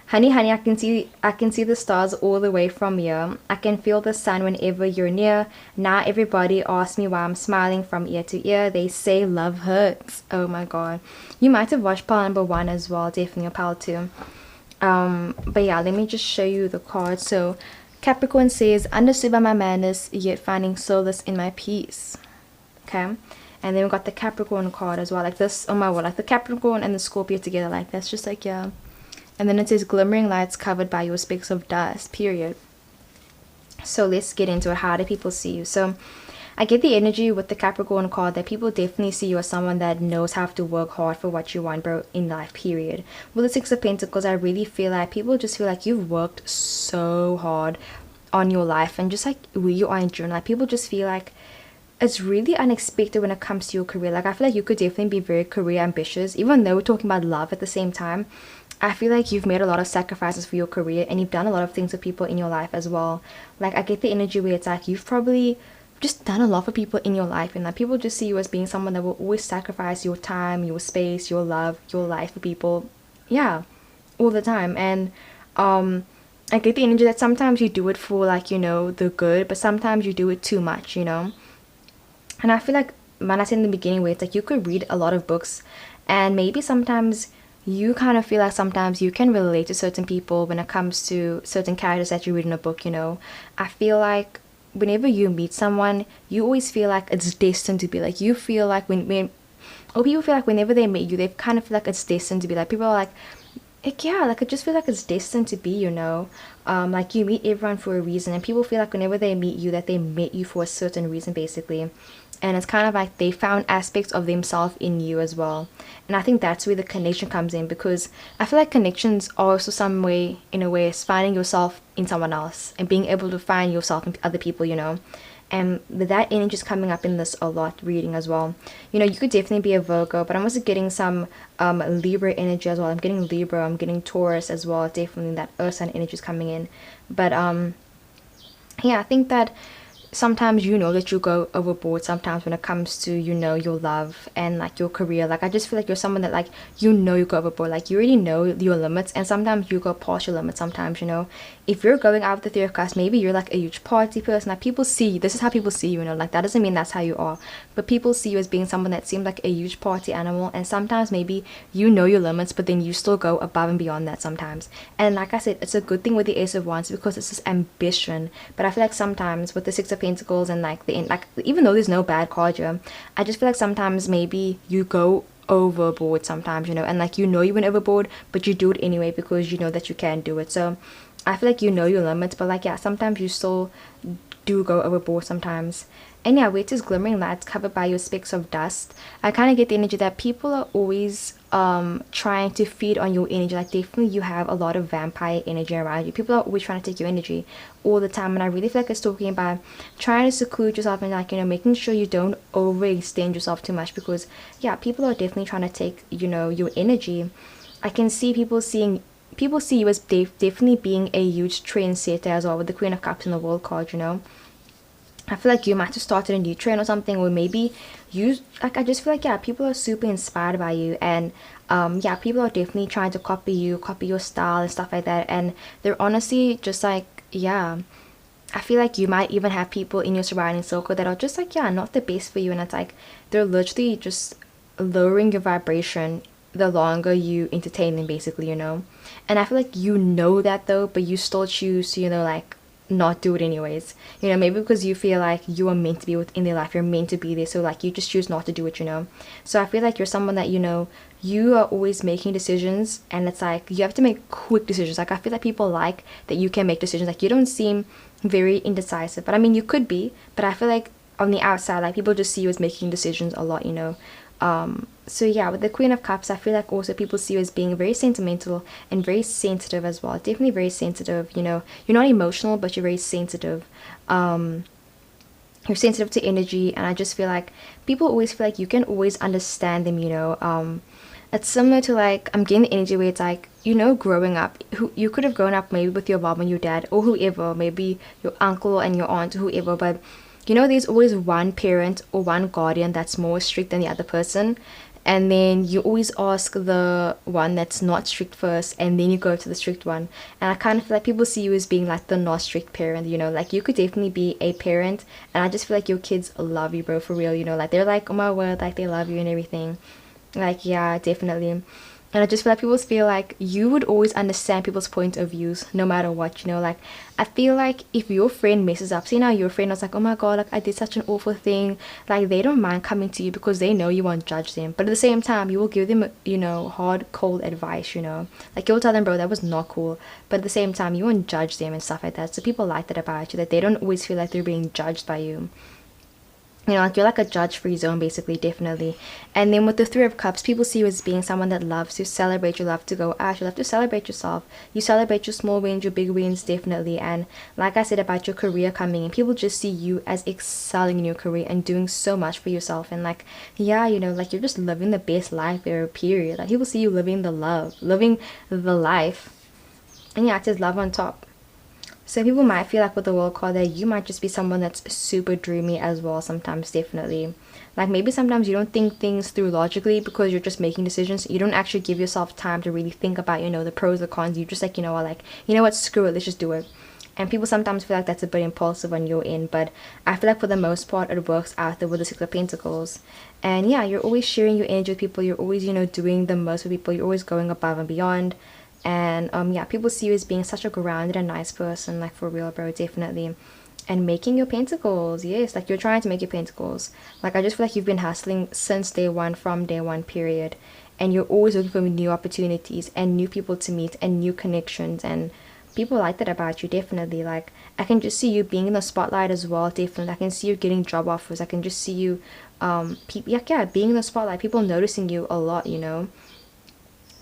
Honey, honey, I can see the stars all the way from here. I can feel the sun whenever you're near. Now everybody asks me why I'm smiling from ear to ear. They say love hurts. Oh my god. You might have watched pile number 1 as well, definitely a pile 2. But yeah, let me just show you the card. So Capricorn says, understood by my madness, yet finding solace in my peace. Okay, and then we got the Capricorn card as well, like this. Oh my word, like the Capricorn and the Scorpio together, like that's just like, yeah. And then it says glimmering lights covered by your specks of dust, period. So let's get into it. How do people see you? So I get the energy with the Capricorn card that people definitely see you as someone that knows how to work hard for what you want, bro, in life, period. With the Six of Pentacles, I really feel like people just feel like you've worked so hard on your life, and just like where you are in general, like people just feel like it's really unexpected when it comes to your career. Like I feel like you could definitely be very career ambitious, even though we're talking about love at the same time. I feel like you've made a lot of sacrifices for your career, and you've done a lot of things for people in your life as well. Like I get the energy where it's like you've probably just done a lot for people in your life, and like people just see you as being someone that will always sacrifice your time, your space, your love, your life for people, yeah, all the time. And I get the energy that sometimes you do it for, like, you know, the good, but sometimes you do it too much, you know. And I feel like, when I said in the beginning where it's like you could read a lot of books, and maybe sometimes you kind of feel like sometimes you can relate to certain people when it comes to certain characters that you read in a book, you know. I feel like whenever you meet someone, you always feel like it's destined to be. Like you feel like or people feel like whenever they meet you, they kind of feel like it's destined to be. Like people are like, yeah, like I just feel like it's destined to be, you know. Like you meet everyone for a reason, and people feel like whenever they meet you that they met you for a certain reason, basically. And it's kind of like they found aspects of themselves in you as well. And I think that's where the connection comes in, because I feel like connections are also some way, in a way, is finding yourself in someone else and being able to find yourself in other people, you know. And with that energy is coming up in this a lot reading as well. You know, you could definitely be a Virgo, but I'm also getting some Libra energy as well. I'm getting Libra, I'm getting Taurus as well. Definitely that Earth sign energy is coming in. But yeah, I think that sometimes you know that you go overboard sometimes when it comes to, you know, your love and like your career. Like I just feel like you're someone that, like, you know, you go overboard, like you already know your limits, and sometimes you go past your limits sometimes, you know. If you're going out with the Three of Cups, maybe you're like a huge party person. Like people see, this is how people see you, you know. Like that doesn't mean that's how you are, but people see you as being someone that seems like a huge party animal, and sometimes maybe you know your limits, but then you still go above and beyond that sometimes. And like I said, it's a good thing with the Ace of Wands because it's this ambition. But I feel like sometimes with the Six of Pentacles and like even though there's no bad card here, I just feel like sometimes maybe you go overboard sometimes, you know, and like you know you went overboard, but you do it anyway because you know that you can do it. So I feel like you know your limits, but like, yeah, sometimes you still do go overboard sometimes. And yeah, where it is glimmering lights covered by your specks of dust, I kind of get the energy that people are always trying to feed on your energy. Like definitely you have a lot of vampire energy around you. People are always trying to take your energy all the time, and I really feel like it's talking about trying to seclude yourself and, like, you know, making sure you don't overextend yourself too much, because yeah, people are definitely trying to take, you know, your energy. I can see people see you as definitely being a huge trendsetter as well, with the Queen of Cups and the World card, you know. I feel like you might have started a new trend or something, or maybe you, like, I just feel like, yeah, people are super inspired by you, and yeah, people are definitely trying to copy you, copy your style and stuff like that, and they're honestly just like, yeah, I feel like you might even have people in your surrounding circle that are just like, yeah, not the best for you, and it's like they're literally just lowering your vibration the longer you entertain them, basically, you know. And I feel like you know that though, but you still choose to, you know, like, not do it anyways, you know, maybe because you feel like you are meant to be within their life, you're meant to be there, so like you just choose not to do it, you know. So I feel like you're someone that, you know, you are always making decisions, and it's like you have to make quick decisions. Like I feel like people like that you can make decisions. Like you don't seem very indecisive, but I mean you could be, but I feel like on the outside, like people just see you as making decisions a lot, you know. So yeah, with the Queen of Cups, I feel like also people see you as being very sentimental and very sensitive as well. Definitely very sensitive, you know. You're not emotional, but you're very sensitive. You're sensitive to energy, and I just feel like people always feel like you can always understand them, you know. It's similar to, like, I'm getting the energy where it's like, you know, growing up, you could have grown up maybe with your mom and your dad or whoever, maybe your uncle and your aunt or whoever, but you know, there's always one parent or one guardian that's more strict than the other person, and then you always ask the one that's not strict first, and then you go to the strict one. And I kind of feel like people see you as being like the not strict parent, you know, like you could definitely be a parent, and I just feel like your kids love you, bro, for real, you know, like they're like, oh my word, like they love you and everything. Like, yeah, definitely. And I just feel like people feel like you would always understand people's point of views no matter what, you know. Like I feel like if your friend messes up, say now your friend was like, oh my god, like I did such an awful thing, like they don't mind coming to you because they know you won't judge them, but at the same time you will give them, you know, hard cold advice, you know, like you'll tell them, bro, that was not cool, but at the same time you won't judge them and stuff like that. So people like that about you, that they don't always feel like they're being judged by you. You know, like you're like a judge-free zone, basically, definitely. And then with the Three of Cups, people see you as being someone that loves to celebrate. You love to go out. You love to celebrate yourself. You celebrate your small wins, your big wins, definitely. And like I said about your career coming in, people just see you as excelling in your career and doing so much for yourself. And like, yeah, you know, like you're just living the best life there, period. Like people see you living the life. And yeah, it says love on top. So people might feel like with the World card that you might just be someone that's super dreamy as well sometimes, definitely. Like maybe sometimes you don't think things through logically because you're just making decisions. You don't actually give yourself time to really think about, you know, the pros, the cons. You just like, you know what, like, you know what, screw it, let's just do it. And people sometimes feel like that's a bit impulsive on your end, but I feel like for the most part it works out there with the Six of Pentacles. And yeah, you're always sharing your energy with people. You're always, you know, doing the most with people. You're always going above and beyond. And yeah, people see you as being such a grounded and nice person, like for real, bro, definitely. And making your pentacles, yes, like you're trying to make your pentacles. Like I just feel like you've been hustling since day one, from day one, period. And you're always looking for new opportunities and new people to meet and new connections, and people like that about you, definitely. Like I can just see you being in the spotlight as well, definitely. I can see you getting job offers. I can just see you yeah, being in the spotlight, people noticing you a lot, you know.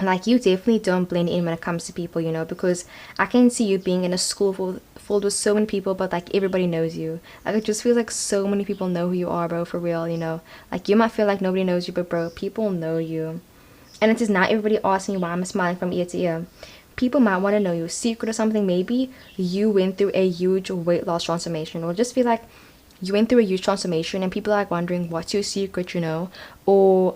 Like you definitely don't blend in when it comes to people, you know, because I can see you being in a school filled with so many people, but like everybody knows you. Like it just feels like so many people know who you are, bro, for real, you know. Like you might feel like nobody knows you, but bro, people know you. And it is not everybody asking you why I'm smiling from ear to ear. People might want to know your secret or something. Maybe you went through a huge weight loss transformation, or just feel like you went through a huge transformation and people are like wondering what's your secret, you know. Or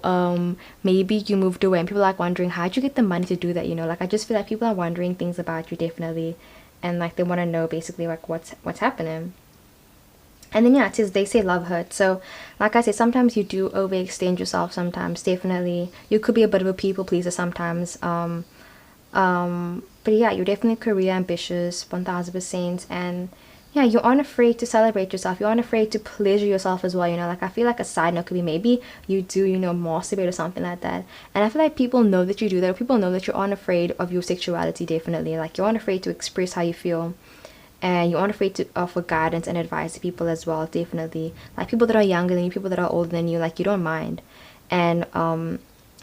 maybe you moved away and people are like wondering how'd you get the money to do that, you know. Like I just feel like people are wondering things about you, definitely, and like they want to know basically like what's happening. And then yeah, it says they say love hurts. So like I said, sometimes you do overextend yourself, sometimes, definitely. You could be a bit of a people pleaser sometimes. But yeah, you're definitely career ambitious, 1000%. And yeah, you aren't afraid to celebrate yourself. You aren't afraid to pleasure yourself as well, you know. Like I feel like a side note could be maybe you do, you know, masturbate or something like that. And I feel like people know that you do that, or people know that you aren't afraid of your sexuality, definitely. Like you aren't afraid to express how you feel, and you aren't afraid to offer guidance and advice to people as well, definitely. Like people that are younger than you, people that are older than you, like you don't mind. And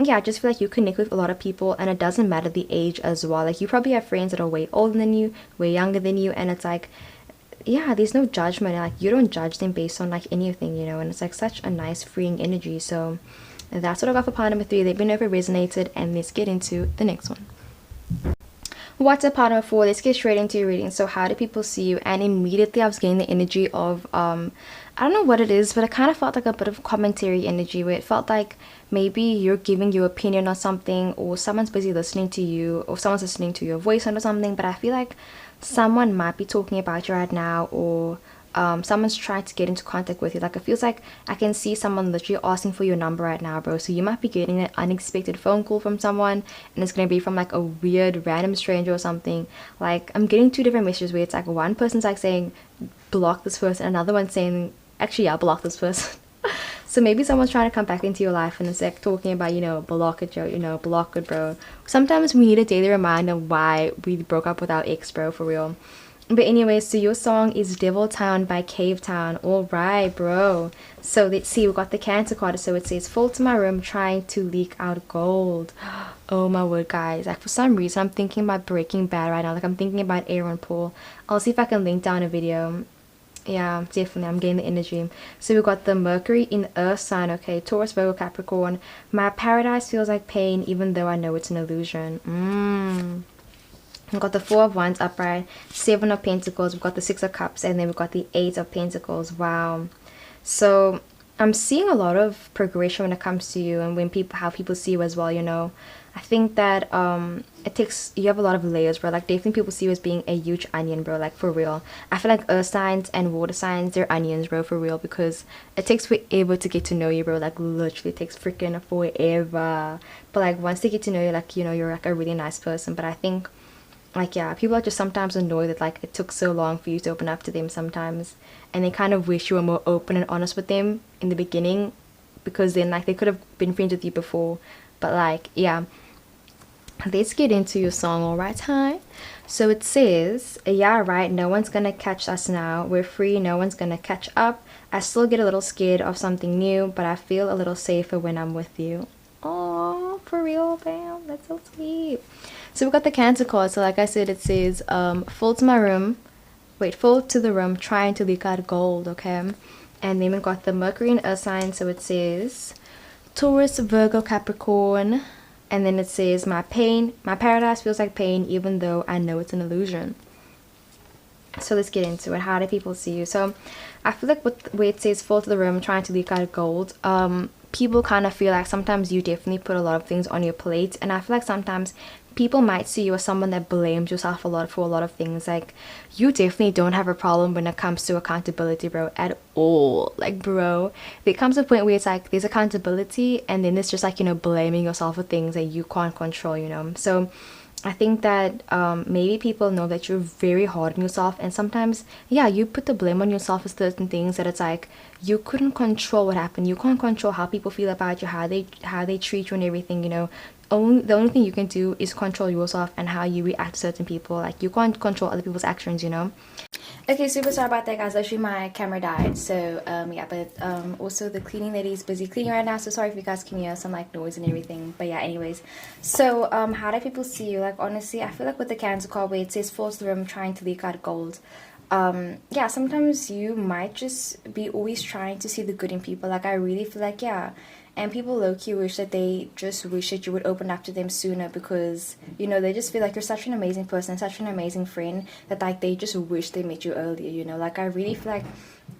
yeah, I just feel like you connect with a lot of people, and it doesn't matter the age as well. Like you probably have friends that are way older than you, way younger than you, and it's like, yeah, there's no judgment. Like you don't judge them based on like anything, you know. And it's like such a nice freeing energy. So that's what I got for part number 3. Let me know if it resonated, and let's get into the next one. What's a part number 4? Let's get straight into your reading. So how do people see you? And immediately I was getting the energy of I don't know what it is, but it kind of felt like a bit of commentary energy, where it felt like maybe you're giving your opinion on something, or someone's busy listening to you, or someone's listening to your voice or something. But I feel like someone might be talking about you right now, or someone's trying to get into contact with you. Like it feels like I can see someone literally asking for your number right now, bro. So you might be getting an unexpected phone call from someone, and it's gonna be from like a weird random stranger or something. Like I'm getting 2 different messages where it's like one person's like saying block this person, another one saying actually yeah, block this person. So maybe someone's trying to come back into your life and it's like talking about, you know, block it, Joe, you know, block it, bro. Sometimes we need a daily reminder why we broke up with our ex, bro, for real. But anyways, so your song is Devil Town by Cave Town. Alright, bro. So let's see, we got the Cancer card. So it says, fall to my room trying to leak out gold. Oh my word, guys. Like, for some reason, I'm thinking about Breaking Bad right now. Like, I'm thinking about Aaron Paul. I'll see if I can link down a video. Yeah, definitely. I'm getting the energy. So we got the Mercury in Earth sign. Okay, Taurus, Virgo, Capricorn. My paradise feels like pain, even though I know it's an illusion. We've got the Four of Wands upright, Seven of Pentacles, we've got the Six of Cups, and then we've got the Eight of Pentacles. Wow. So I'm seeing a lot of progression when it comes to you and when people, how people see you as well, you know. I think that it takes, you have a lot of layers, bro. Like, definitely people see you as being a huge onion, bro, like, for real. I feel like earth signs and water signs, they're onions, bro, for real, because it takes forever to get to know you, bro. Like, literally, it takes freaking forever. But like, once they get to know you, like, you know, you're like a really nice person. But I think, like, yeah, people are just sometimes annoyed that like it took so long for you to open up to them sometimes, and they kind of wish you were more open and honest with them in the beginning, because then like they could have been friends with you before. But like, yeah, let's get into your song. All right, hi. So it says, yeah, right, no one's gonna catch us now, we're free, no one's gonna catch up. I still get a little scared of something new, but I feel a little safer when I'm with you. Oh, for real, bam, that's so sweet. So we got the Cancer card. So like I said, it says fall to my room, wait, fall to the room trying to leak out gold. Okay, and then we got the Mercury in Earth sign. So it says Taurus, Virgo, Capricorn, and then it says my paradise feels like pain, even though I know it's an illusion. So let's get into it. How do people see you? So I feel like where it says fall to the room trying to leak out gold, people kind of feel like sometimes you definitely put a lot of things on your plate, and I feel like sometimes people might see you as someone that blames yourself a lot for a lot of things. Like, you definitely don't have a problem when it comes to accountability, bro, at all. Like, bro, there comes a point where it's like there's accountability and then it's just like, you know, blaming yourself for things that you can't control, you know. So I think that maybe people know that you're very hard on yourself, and sometimes, yeah, you put the blame on yourself for certain things that it's like you couldn't control what happened. You can't control how people feel about you, how they treat you and everything, you know. The only thing you can do is control yourself and how you react to certain people. Like, you can't control other people's actions, you know. Okay, super sorry about that, guys. Actually, my camera died, so yeah, but also the cleaning lady is busy cleaning right now, so sorry if you guys can hear some like noise and everything. But yeah, anyways, so how do people see you? Like, honestly, I feel like with the Cancer card where it says fall to the room trying to leak out gold, yeah, sometimes you might just be always trying to see the good in people. Like, I really feel like, yeah, and people low-key wish that they just wish that you would open up to them sooner, because, you know, they just feel like you're such an amazing person, such an amazing friend, that like they just wish they met you earlier, you know. Like, I really feel like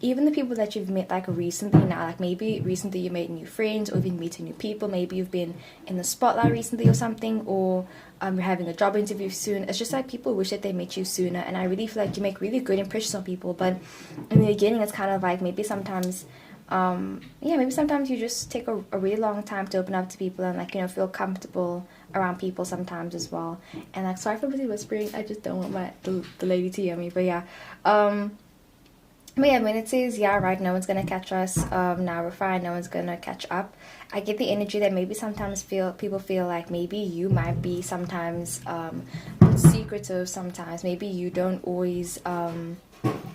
even the people that you've met like recently now, like maybe recently you made new friends, or even meeting new people, maybe you've been in the spotlight recently or something, or you're having a job interview soon. It's just like people wish that they met you sooner, and I really feel like you make really good impressions on people. But in the beginning, it's kind of like maybe sometimes yeah, maybe sometimes you just take a really long time to open up to people and, like, you know, feel comfortable around people sometimes as well. And like, sorry for busy whispering, I just don't want the lady to hear me. But yeah, but yeah, when it says, yeah, right, no one's gonna catch us, now we're fine, no one's gonna catch up, I get the energy that maybe sometimes people feel like maybe you might be sometimes secretive. Sometimes maybe you don't always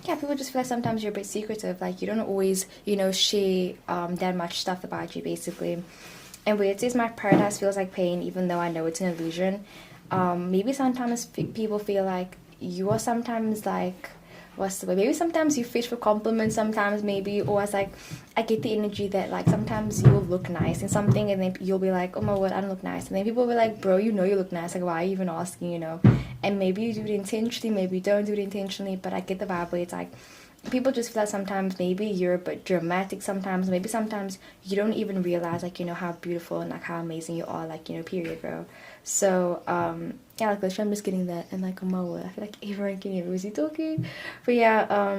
yeah, people just feel like sometimes you're a bit secretive, like you don't always, you know, share that much stuff about you, basically. And where it says my paradise feels like pain, even though I know it's an illusion, maybe sometimes people feel like you are sometimes like, what's the way, maybe sometimes you fish for compliments sometimes, maybe, or it's like, I get the energy that like sometimes you'll look nice in something and then you'll be like, oh my word, I don't look nice, and then people will be like, bro, you know you look nice, like why are you even asking, you know. And maybe you do it intentionally, maybe you don't do it intentionally, but I get the vibe where it's like people just feel like sometimes maybe you're a bit dramatic sometimes, maybe sometimes you don't even realize, like, you know, how beautiful and like how amazing you are, like, you know, period, bro. So yeah, like literally I'm just getting that, and like, oh my word, I feel like everyone can hear me talking. But yeah,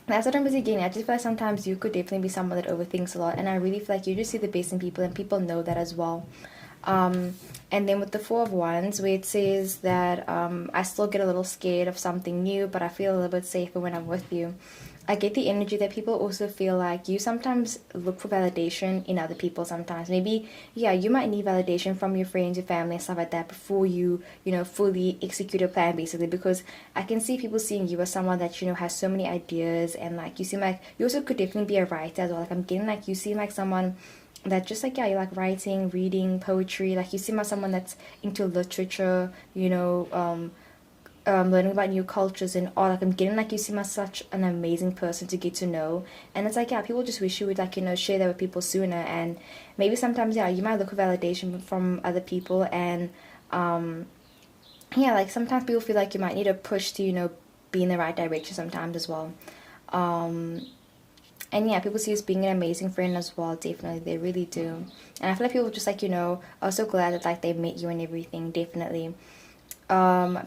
that's what I'm busy getting. I just feel like sometimes you could definitely be someone that overthinks a lot, and I really feel like you just see the best in people, and people know that as well. And then with the Four of Wands, where it says that I still get a little scared of something new, but I feel a little bit safer when I'm with you. I get the energy that people also feel like you sometimes look for validation in other people sometimes. Maybe, yeah, you might need validation from your friends, your family, and stuff like that before you, fully execute a plan, basically. Because I can see people seeing you as someone that, has so many ideas, and like you seem like you also could definitely be a writer as well. Like I'm getting like you seem like someone that just like, yeah, you like writing, reading, poetry. Like you seem like someone that's into literature, learning about new cultures and all. Like I'm getting like you seem as such an amazing person to get to know. And it's like, yeah, people just wish you would like, share that with people sooner. And maybe sometimes, yeah, you might look for validation from other people. And yeah, like sometimes people feel like you might need a push to, be in the right direction sometimes as well. And yeah, people see us being an amazing friend as well. Definitely, they really do. And I feel like people just like, are so glad that like they met you and everything. Definitely.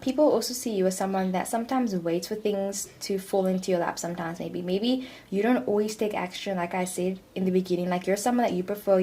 People also see you as someone that sometimes waits for things to fall into your lap sometimes. Maybe you don't always take action, like I said in the beginning. Like you're someone that you prefer,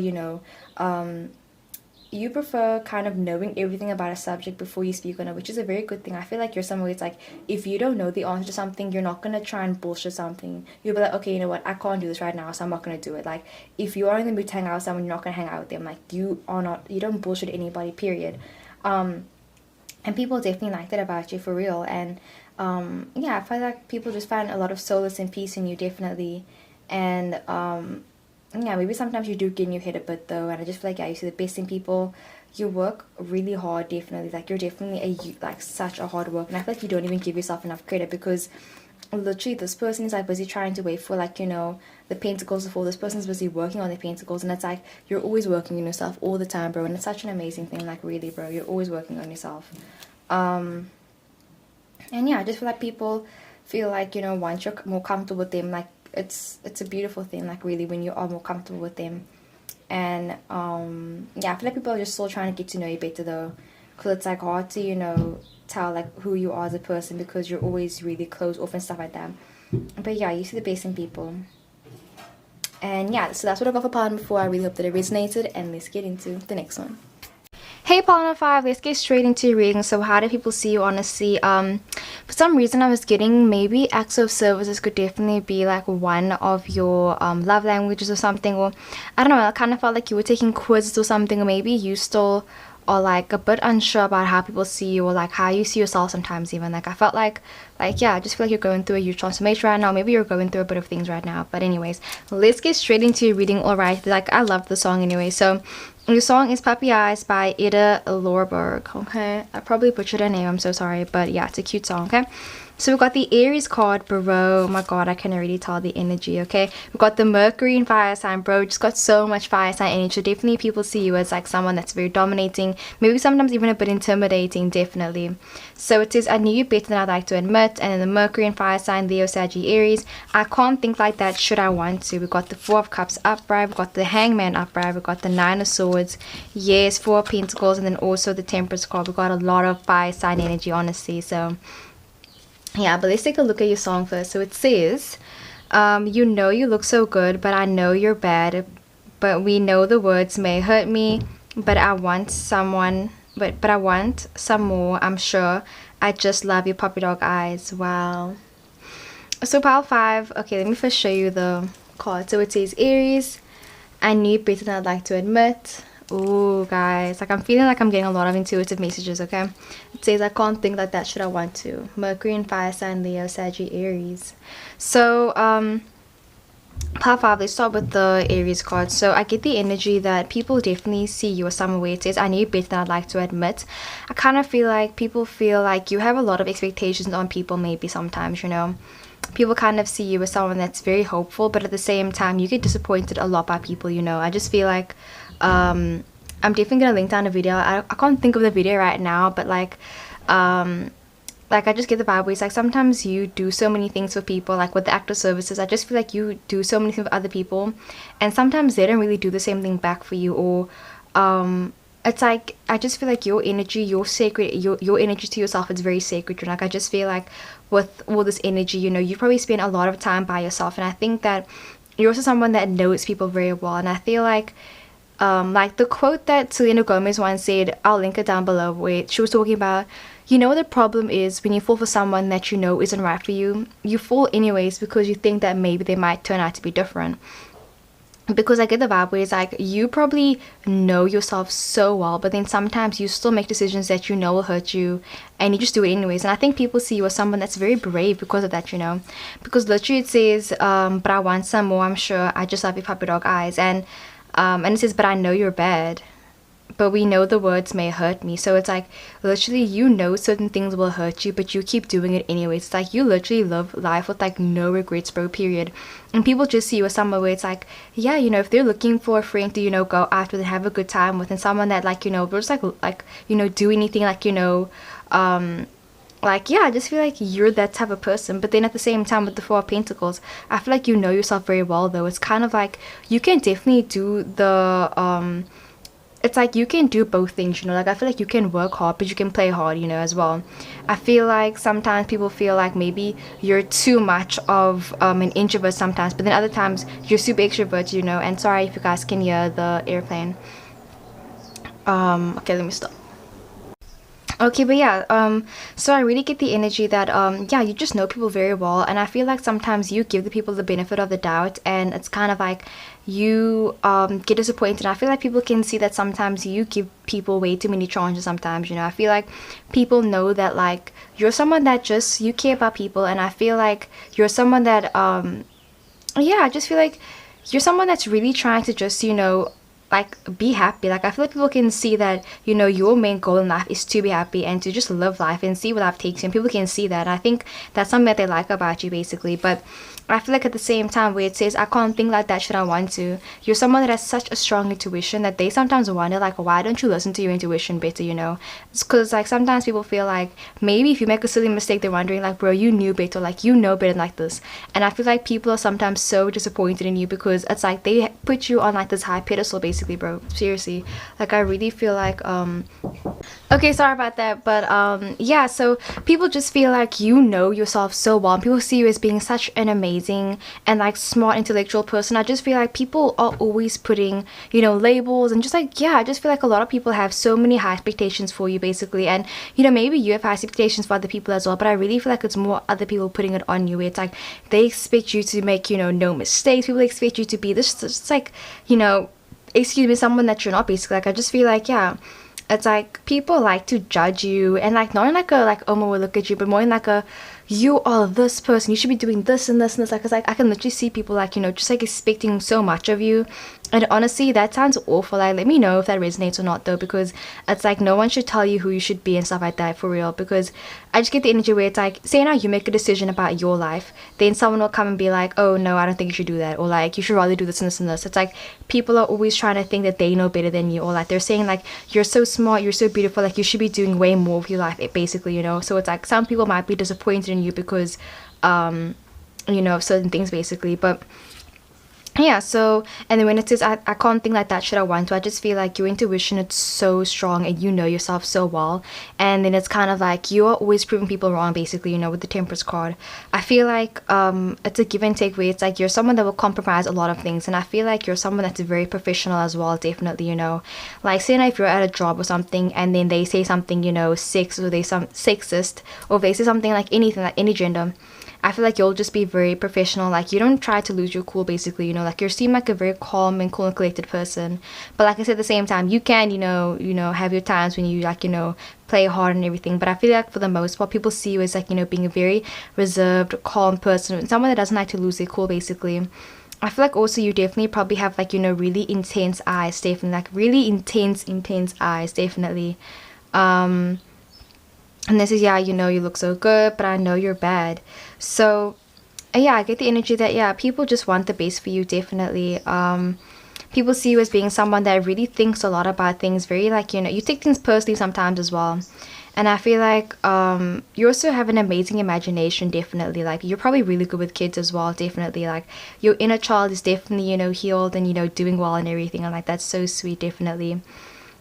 you prefer kind of knowing everything about a subject before you speak on it, which is a very good thing. I feel like you're someone where it's like, if you don't know the answer to something, you're not going to try and bullshit something. You'll be like, okay, you know what, I can't do this right now, so I'm not going to do it. Like, if you are in the mood to hang out with someone, you're not going to hang out with them. Like, you don't bullshit anybody, period. And people definitely like that about you, for real. And yeah, I feel like people just find a lot of solace and peace in you, definitely. And yeah, maybe sometimes you do get in your head a bit though, and I just feel like, yeah, you see the best in people. You work really hard, definitely. Like you're definitely such a hard worker, and I feel like you don't even give yourself enough credit, because literally this person is like busy trying to wait for like, the pentacles to fall. This person's busy working on their pentacles, and it's like you're always working on yourself all the time, bro. And it's such an amazing thing. Like really, bro, you're always working on yourself. And yeah, I just feel like people feel like, once you're more comfortable with them, like it's a beautiful thing, like really, when you are more comfortable with them. And yeah, I feel like people are just still trying to get to know you better though, because it's like hard to tell like who you are as a person, because you're always really closed off and stuff like that. But yeah, you see the best in people. And yeah, so that's what I got for part before. I really hope that it resonated, and let's get into the next one. Hey Partner 5, let's get straight into your reading. So how do people see you, honestly? For some reason I was getting maybe acts of services could definitely be like one of your love languages or something. Or I don't know, I kind of felt like you were taking quizzes or something, or maybe you still are like a bit unsure about how people see you, or like how you see yourself sometimes even. Like I felt like yeah, I just feel like you're going through a huge transformation right now. Maybe you're going through a bit of things right now. But anyways, let's get straight into your reading. Alright, like I love the song anyway. So the song is Puppy Eyes by Ida Lorberg. Okay, I probably butchered her name, I'm so sorry, but yeah, it's a cute song. Okay, so we've got the Aries card, bro. Oh my god, I can already tell the energy. Okay, we've got the Mercury in fire sign, bro. Just got so much fire sign energy. So definitely people see you as like someone that's very dominating, maybe sometimes even a bit intimidating, definitely. So it says, I knew you better than I'd like to admit. And then the Mercury in fire sign, Leo, Sagittarius. I can't think like that should I want to. We've got the Four of Cups upright, we've got the Hangman upright, we've got the Nine of Swords, yes, Four of Pentacles, and then also the Temperance card. We've got a lot of fire sign energy, honestly. So yeah, but let's take a look at your song first. So it says, you know you look so good, but I know you're bad. But we know the words may hurt me, but I want someone, but I want some more, I'm sure. I just love your puppy dog eyes. Wow. So pile 5, okay, let me first show you the card. So it says Aries, I knew better than I'd like to admit. Ooh, guys, like I'm feeling like I'm getting a lot of intuitive messages. Okay, it says I can't think like that should I want to. Mercury in fire sign, Leo, Sagittarius. So part 5, let's start with the Aries card. So I get the energy that people definitely see you as someone where it says I knew better than I'd like to admit. I kind of feel like people feel like you have a lot of expectations on people, maybe sometimes, people kind of see you as someone that's very hopeful, but at the same time you get disappointed a lot by people. I just feel like I'm definitely gonna link down a video. I can't think of the video right now, but like I just get the vibe where it's like sometimes you do so many things for people, like with the active services. I just feel like you do so many things for other people, and sometimes they don't really do the same thing back for you. Or it's like I just feel like your energy, your sacred, your energy to yourself is very sacred. Like I just feel like with all this energy, you probably spend a lot of time by yourself, and I think that you're also someone that knows people very well. And I feel like Like the quote that Selena Gomez once said, I'll link it down below, where she was talking about, you know, the problem is when you fall for someone that you know isn't right for you, you fall anyways because you think that maybe they might turn out to be different. Because I get the vibe where it's like you probably know yourself so well, but then sometimes you still make decisions that you know will hurt you, and you just do it anyways. And I think people see you as someone that's very brave because of that, you know. Because literally it says, but I want some more, I'm sure. I just love your puppy dog eyes. And it says, but I know you're bad, but we know the words may hurt me. So it's like literally you know certain things will hurt you, but you keep doing it anyways. It's like you literally live life with like no regrets, bro, period. And people just see you as someone where it's like, yeah, you know, if they're looking for a friend to, you know, go out with and have a good time with, and someone that, like, you know, will just like you know, do anything, like, you know, like, yeah, I just feel like you're that type of person. But then at the same time, with the Four of Pentacles, I feel like you know yourself very well, though. It's kind of like you can definitely do the it's like you can do both things, you know. Like I feel like you can work hard, but you can play hard, you know, as well. I feel like sometimes people feel like maybe you're too much of an introvert sometimes, but then other times you're super extrovert, you know. And sorry if you guys can hear the airplane. Okay, let me stop. Okay, but yeah, so I really get the energy that, yeah, you just know people very well, and I feel like sometimes you give the people the benefit of the doubt, and it's kind of like you, get disappointed. I feel like people can see that sometimes you give people way too many chances sometimes, you know. I feel like people know that, like, you're someone that just, you care about people, and I feel like you're someone that, yeah, I just feel like you're someone that's really trying to just, you know, like be happy. Like I feel like people can see that, you know, your main goal in life is to be happy and to just live life and see where life takes you, and people can see that. And I think that's something that they like about you, basically. But I feel like at the same time, where it says I can't think like that, should I want to, you're someone that has such a strong intuition that they sometimes wonder, like, why don't you listen to your intuition better, you know. It's because, like, sometimes people feel like maybe if you make a silly mistake, they're wondering, like, bro, you knew better, like, you know better than like this. And I feel like people are sometimes so disappointed in you because it's like they put you on like this high pedestal, basically, bro. Seriously, like I really feel like okay, sorry about that, but yeah, so people just feel like you know yourself so well, and people see you as being such an amazing and like smart intellectual person. I just feel like people are always putting, you know, labels, and just like, yeah, I just feel like a lot of people have so many high expectations for you, basically. And you know, maybe you have high expectations for other people as well, but I really feel like it's more other people putting it on you, where it's like they expect you to make, you know, no mistakes. People expect you to be this, just like, you know, excuse me, someone that you're not, basically. Like I just feel like, yeah, it's like people like to judge you, and like not in like a like, oh my, well, look at you, but more in like a, you are this person, you should be doing this and this and this. Like it's like I can literally see people, like, you know, just like expecting so much of you. And honestly, that sounds awful. Like, let me know if that resonates or not, though, because it's like no one should tell you who you should be and stuff like that, for real. Because I just get the energy where it's like, say now you make a decision about your life, then someone will come and be like, oh no, I don't think you should do that, or like you should rather do this and this and this. It's like people are always trying to think that they know better than you, or like they're saying like, you're so smart, you're so beautiful, like you should be doing way more with your life, basically, you know. So it's like some people might be disappointed in you because you know, certain things, basically. But yeah, so, and then when it says I can't think like that, should I want to, I just feel like your intuition is so strong and you know yourself so well. And then it's kind of like you are always proving people wrong, basically, you know, with the Temperance card. I feel like it's a give and take, where it's like you're someone that will compromise a lot of things, and I feel like you're someone that's very professional as well, definitely, you know. Like say now if you're at a job or something and then they say something, you know, sexist, or they some sexist, or they say something like anything, like any gender, I feel like you'll just be very professional. Like you don't try to lose your cool, basically, you know. Like you seem like a very calm and cool and collected person, but like I said, at the same time, you can, you know, have your times when you, like, you know, play hard and everything. But I feel like for the most part, people see you as like, you know, being a very reserved, calm person, someone that doesn't like to lose their cool, basically. I feel like also you definitely probably have, like, you know, really intense eyes, definitely, like really intense eyes, definitely. And this is, yeah, you know, you look so good, but I know you're bad. So yeah, I get the energy that, yeah, people just want the best for you, definitely. People see you as being someone that really thinks a lot about things, very, like, you know, you take things personally sometimes as well. And I feel like you also have an amazing imagination, definitely. Like you're probably really good with kids as well, definitely. Like your inner child is definitely, you know, healed and, you know, doing well and everything, and like that's so sweet, definitely.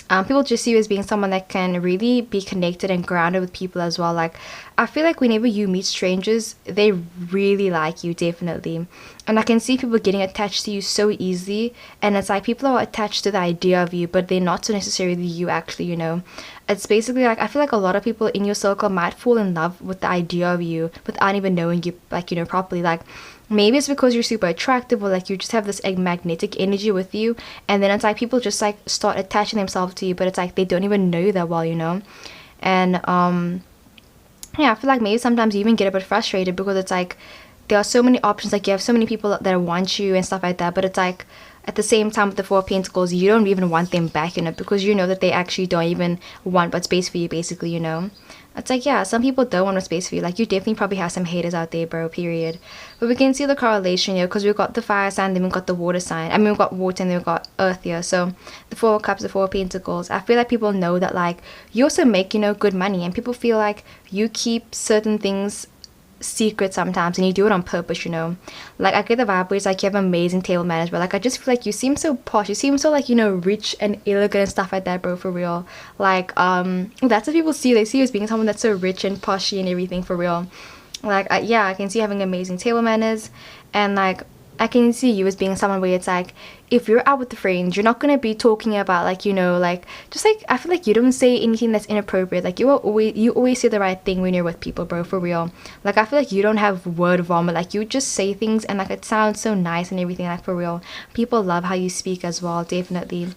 People just see you as being someone that can really be connected and grounded with people as well. Like I feel like whenever you meet strangers, they really like you, definitely. And I can see people getting attached to you so easily. And it's like people are attached to the idea of you, but they're not so necessarily you, actually, you know. It's basically like, I feel like a lot of people in your circle might fall in love with the idea of you without even knowing you, like, you know, properly. Like, maybe it's because you're super attractive, or like you just have this like, magnetic energy with you. And then it's like people just like start attaching themselves to you, but it's like they don't even know you that well, you know. And yeah, I feel like maybe sometimes you even get a bit frustrated because it's like there are so many options, like you have so many people that want you and stuff like that, but it's like at the same time with the Four of Pentacles, you don't even want them back in it because you know that they actually don't even want what's best for you, basically, you know. It's like, yeah, some people don't want what's best for you. Like, you definitely probably have some haters out there, bro, period. But we can see the correlation here because we've got the fire sign, then we've got the water sign. I mean, we've got water and then we've got earth here. So the Four of Cups, the Four of Pentacles. I feel like people know that, like, you also make, you know, good money. And people feel like you keep certain things secret sometimes, and you do it on purpose, you know. Like, I get the vibe where it's like you have amazing table manners, but like I just feel like you seem so posh, you seem so like, you know, rich and elegant and stuff like that, bro, for real. Like that's what people see. They see you as being someone that's so rich and poshy and everything, for real. Like yeah, I can see you having amazing table manners, and like I can see you as being someone where it's like, if you're out with the friends, you're not gonna be talking about, like, you know, like, just like, I feel like you don't say anything that's inappropriate. Like, you always say the right thing when you're with people, bro, for real. Like, I feel like you don't have word vomit. Like, you just say things and like it sounds so nice and everything, like, for real. People love how you speak as well, definitely.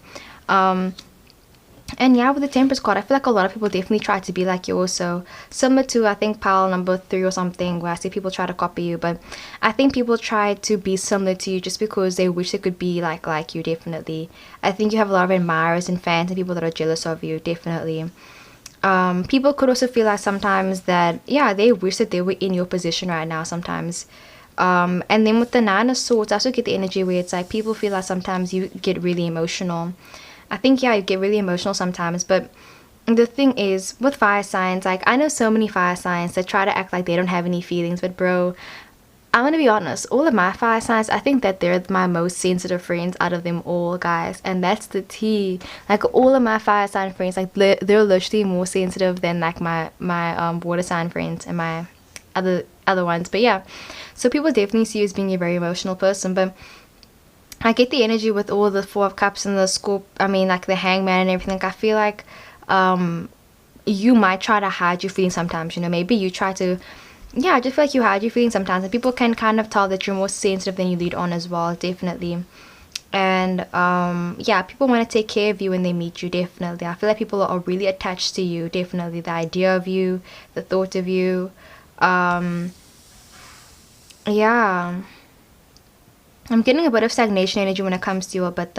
And yeah, with the Temperance card, I feel like a lot of people definitely try to be like you also. Similar to, I think, pile number 3 or something, where I see people try to copy you. But I think people try to be similar to you just because they wish they could be like you, definitely. I think you have a lot of admirers and fans and people that are jealous of you, definitely. People could also feel like sometimes that, yeah, they wish that they were in your position right now sometimes. And then with the Nine of Swords, I also get the energy where it's like people feel like sometimes you get really emotional. I think, yeah, you get really emotional sometimes, but the thing is, with fire signs, like, I know so many fire signs that try to act like they don't have any feelings, but bro, I'm gonna be honest, all of my fire signs, I think that they're my most sensitive friends out of them all, guys, and that's the tea. Like, all of my fire sign friends, like, they're literally more sensitive than, like, my water sign friends and my other ones. But yeah, so people definitely see you as being a very emotional person, but I get the energy with all the Four of Cups and the I mean, like, the Hangman and everything. I feel like you might try to hide your feelings sometimes, you know. Maybe you try to, yeah, I just feel like you hide your feelings sometimes, and people can kind of tell that you're more sensitive than you lead on as well, definitely. And yeah, people want to take care of you when they meet you, definitely. I feel like people are really attached to you, definitely. The idea of you, the thought of you, yeah. I'm getting a bit of stagnation energy when it comes to you, but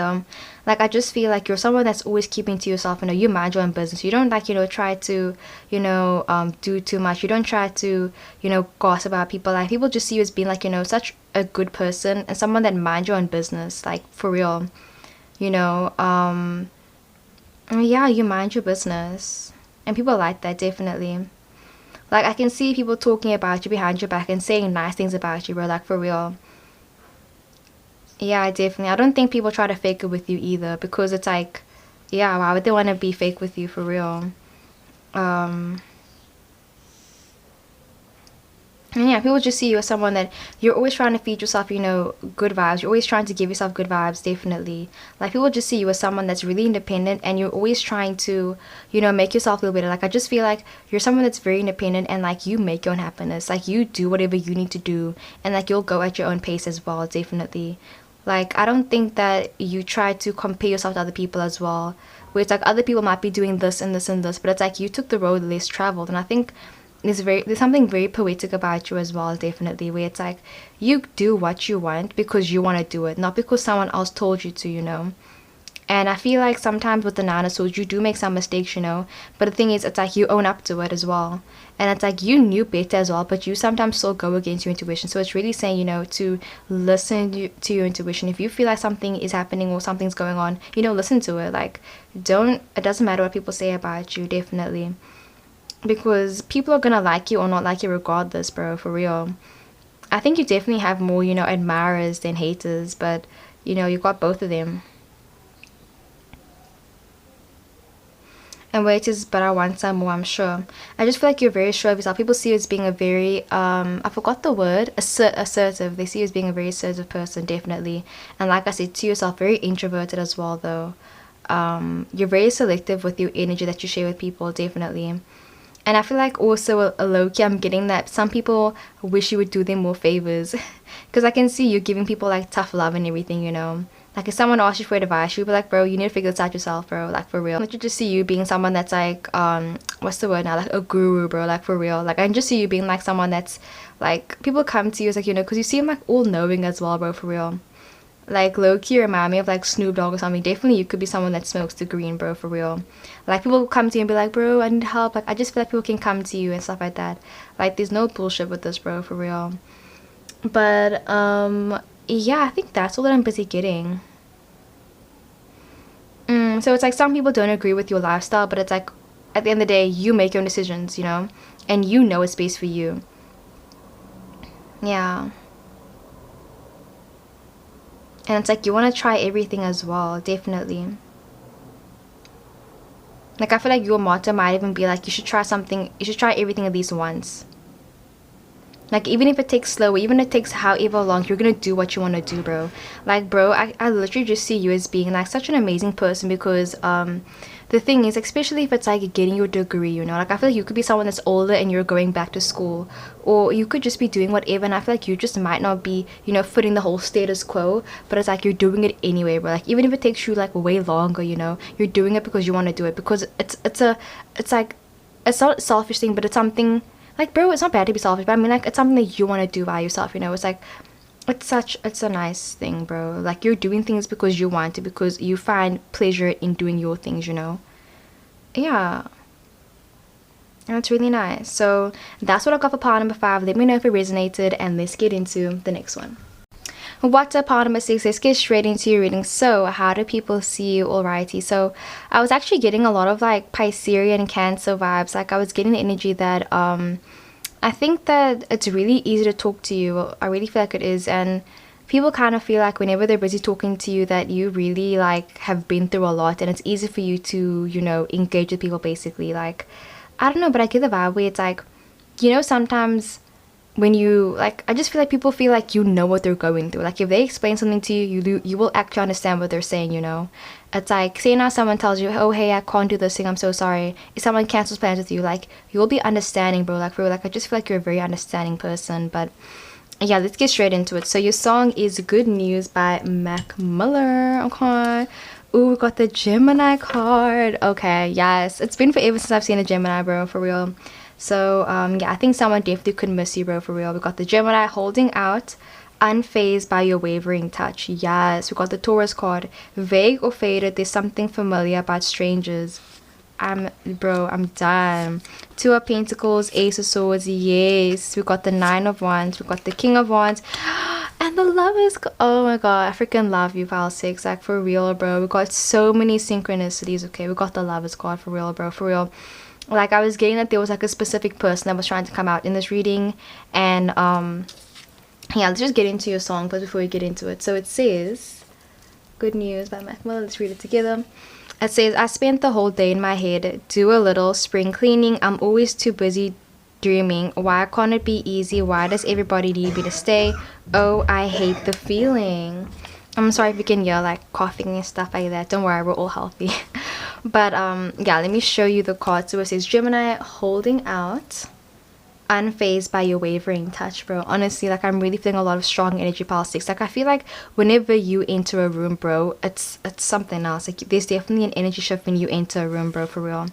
like, I just feel like you're someone that's always keeping to yourself. You know, you mind your own business. You don't, like, you know, try to, you know, do too much. You don't try to, you know, gossip about people. Like, people just see you as being, like, you know, such a good person and someone that minds your own business, like, for real. You know, yeah, you mind your business, and people like that, definitely. Like, I can see people talking about you behind your back and saying nice things about you, bro, like, for real. Yeah, definitely. I don't think people try to fake it with you either, because it's like, yeah, why would they want to be fake with you, for real? And yeah, people just see you as someone that you're always trying to feed yourself, you know, good vibes. You're always trying to give yourself good vibes, definitely. Like, people just see you as someone that's really independent, and you're always trying to, you know, make yourself feel better. Like, I just feel like you're someone that's very independent, and like, you make your own happiness. Like, you do whatever you need to do, and like, you'll go at your own pace as well, definitely. Like, I don't think that you try to compare yourself to other people as well, where it's like other people might be doing this and this and this, but it's like you took the road less traveled. And I think there's something very poetic about you as well, definitely, where it's like you do what you want because you want to do it, not because someone else told you to, you know. And I feel like sometimes with the Nine of Swords, you do make some mistakes, you know. But the thing is, it's like you own up to it as well. And it's like you knew better as well, but you sometimes still go against your intuition. So it's really saying, you know, to listen to your intuition. If you feel like something is happening or something's going on, you know, listen to it. Like, it doesn't matter what people say about you, definitely. Because people are gonna like you or not like you regardless, bro, for real. I think you definitely have more, you know, admirers than haters, but, you know, you got both of them. And where it is, but I want some more, I'm sure. I just feel like you're very sure of yourself. People see you as being a very, I forgot the word, assertive. They see you as being a very assertive person, definitely. And like I said, to yourself, very introverted as well, though. You're very selective with your energy that you share with people, definitely. And I feel like also a low-key, I'm getting that some people wish you would do them more favors. Because I can see you giving people like tough love and everything, you know. Like if someone asks you for advice, you'll be like, bro, you need to figure this out yourself, bro, like for real. I can just see you being someone that's like, what's the word now, like a guru, bro, like for real. Like I can just see you being like someone that's like, people come to you as like, you know, because you seem like all knowing as well, bro, for real. Like low-key remind me of like Snoop Dogg or something. Definitely you could be someone that smokes the green, bro, for real. Like people come to you and be like, bro, I need help. Like I just feel like people can come to you and stuff like that. Like there's no bullshit with this, bro, for real. But yeah, I think that's all that I'm busy getting. So it's like some people don't agree with your lifestyle, but it's like at the end of the day, you make your own decisions, you know, and you know it's best for you. Yeah. And it's like you want to try everything as well, definitely. Like I feel like your motto might even be like, you should try something, you should try everything at least once. Like even if it takes slow, even if it takes however long, you're gonna do what you want to do, bro. Like bro, I literally just see you as being like such an amazing person, because the thing is, especially if it's like getting your degree, you know, like I feel like you could be someone that's older and you're going back to school, or you could just be doing whatever, and I feel like you just might not be, you know, fitting the whole status quo, but it's like you're doing it anyway, bro. Like even if it takes you like way longer, you know, you're doing it because you want to do it, because it's like, it's not a selfish thing, but it's something like, bro, it's not bad to be selfish, but I mean like it's something that you want to do by yourself, you know. It's like it's a nice thing, bro. Like you're doing things because you want to, because you find pleasure in doing your things, you know. Yeah, and it's really nice. So that's what I got for part number 5. Let me know if it resonated, and let's get into the next one. What's up, part number 6? Let's get straight into your reading. So how do people see you? Alrighty, so I was actually getting a lot of like Piscean Cancer vibes. Like I was getting the energy that I think that it's really easy to talk to you. I really feel like it is. And people kind of feel like whenever they're busy talking to you that you really like have been through a lot, and it's easy for you to, you know, engage with people basically. Like I don't know, but I get the vibe where it's like, you know, sometimes when you like, I just feel like people feel like you know what they're going through. Like if they explain something to you, you will actually understand what they're saying, you know. It's like, say now someone tells you, oh hey, I can't do this thing, I'm so sorry. If someone cancels plans with you, like you'll be understanding, bro. Like bro, like I just feel like you're a very understanding person. But yeah, let's get straight into it. So your song is Good News by Mac Miller. Okay. Ooh, we got the Gemini card. Okay, yes, it's been forever since I've seen a Gemini, bro, for real. So yeah, I think someone definitely could miss you, bro, for real. We got the Gemini holding out, unfazed by your wavering touch. Yes, we got the Taurus card, vague or faded, there's something familiar about strangers. I'm done. 2 of Pentacles, Ace of Swords. Yes, we got the 9 of Wands, we got the King of Wands, and the Lovers. Oh my god, I freaking love you, pile 6. Like for real, bro. We got so many synchronicities. Okay, we got the Lovers card, for real, bro, for real. Like I was getting that there was like a specific person that was trying to come out in this reading. And yeah, let's just get into your song first before we get into it. So it says Good News by Mac Miller. Let's read it together. It says, I spent the whole day in my head, do a little spring cleaning. I'm always too busy dreaming. Why can't it be easy? Why does everybody need me to stay? Oh, I hate the feeling. I'm sorry if you can hear like coughing and stuff like that. Don't worry, we're all healthy. But yeah, let me show you the card. So it says Gemini holding out, unfazed by your wavering touch, bro. Honestly, like I'm really feeling a lot of strong energy, pile 6. Like I feel like whenever you enter a room, bro, it's something else. Like there's definitely an energy shift when you enter a room, bro, for real.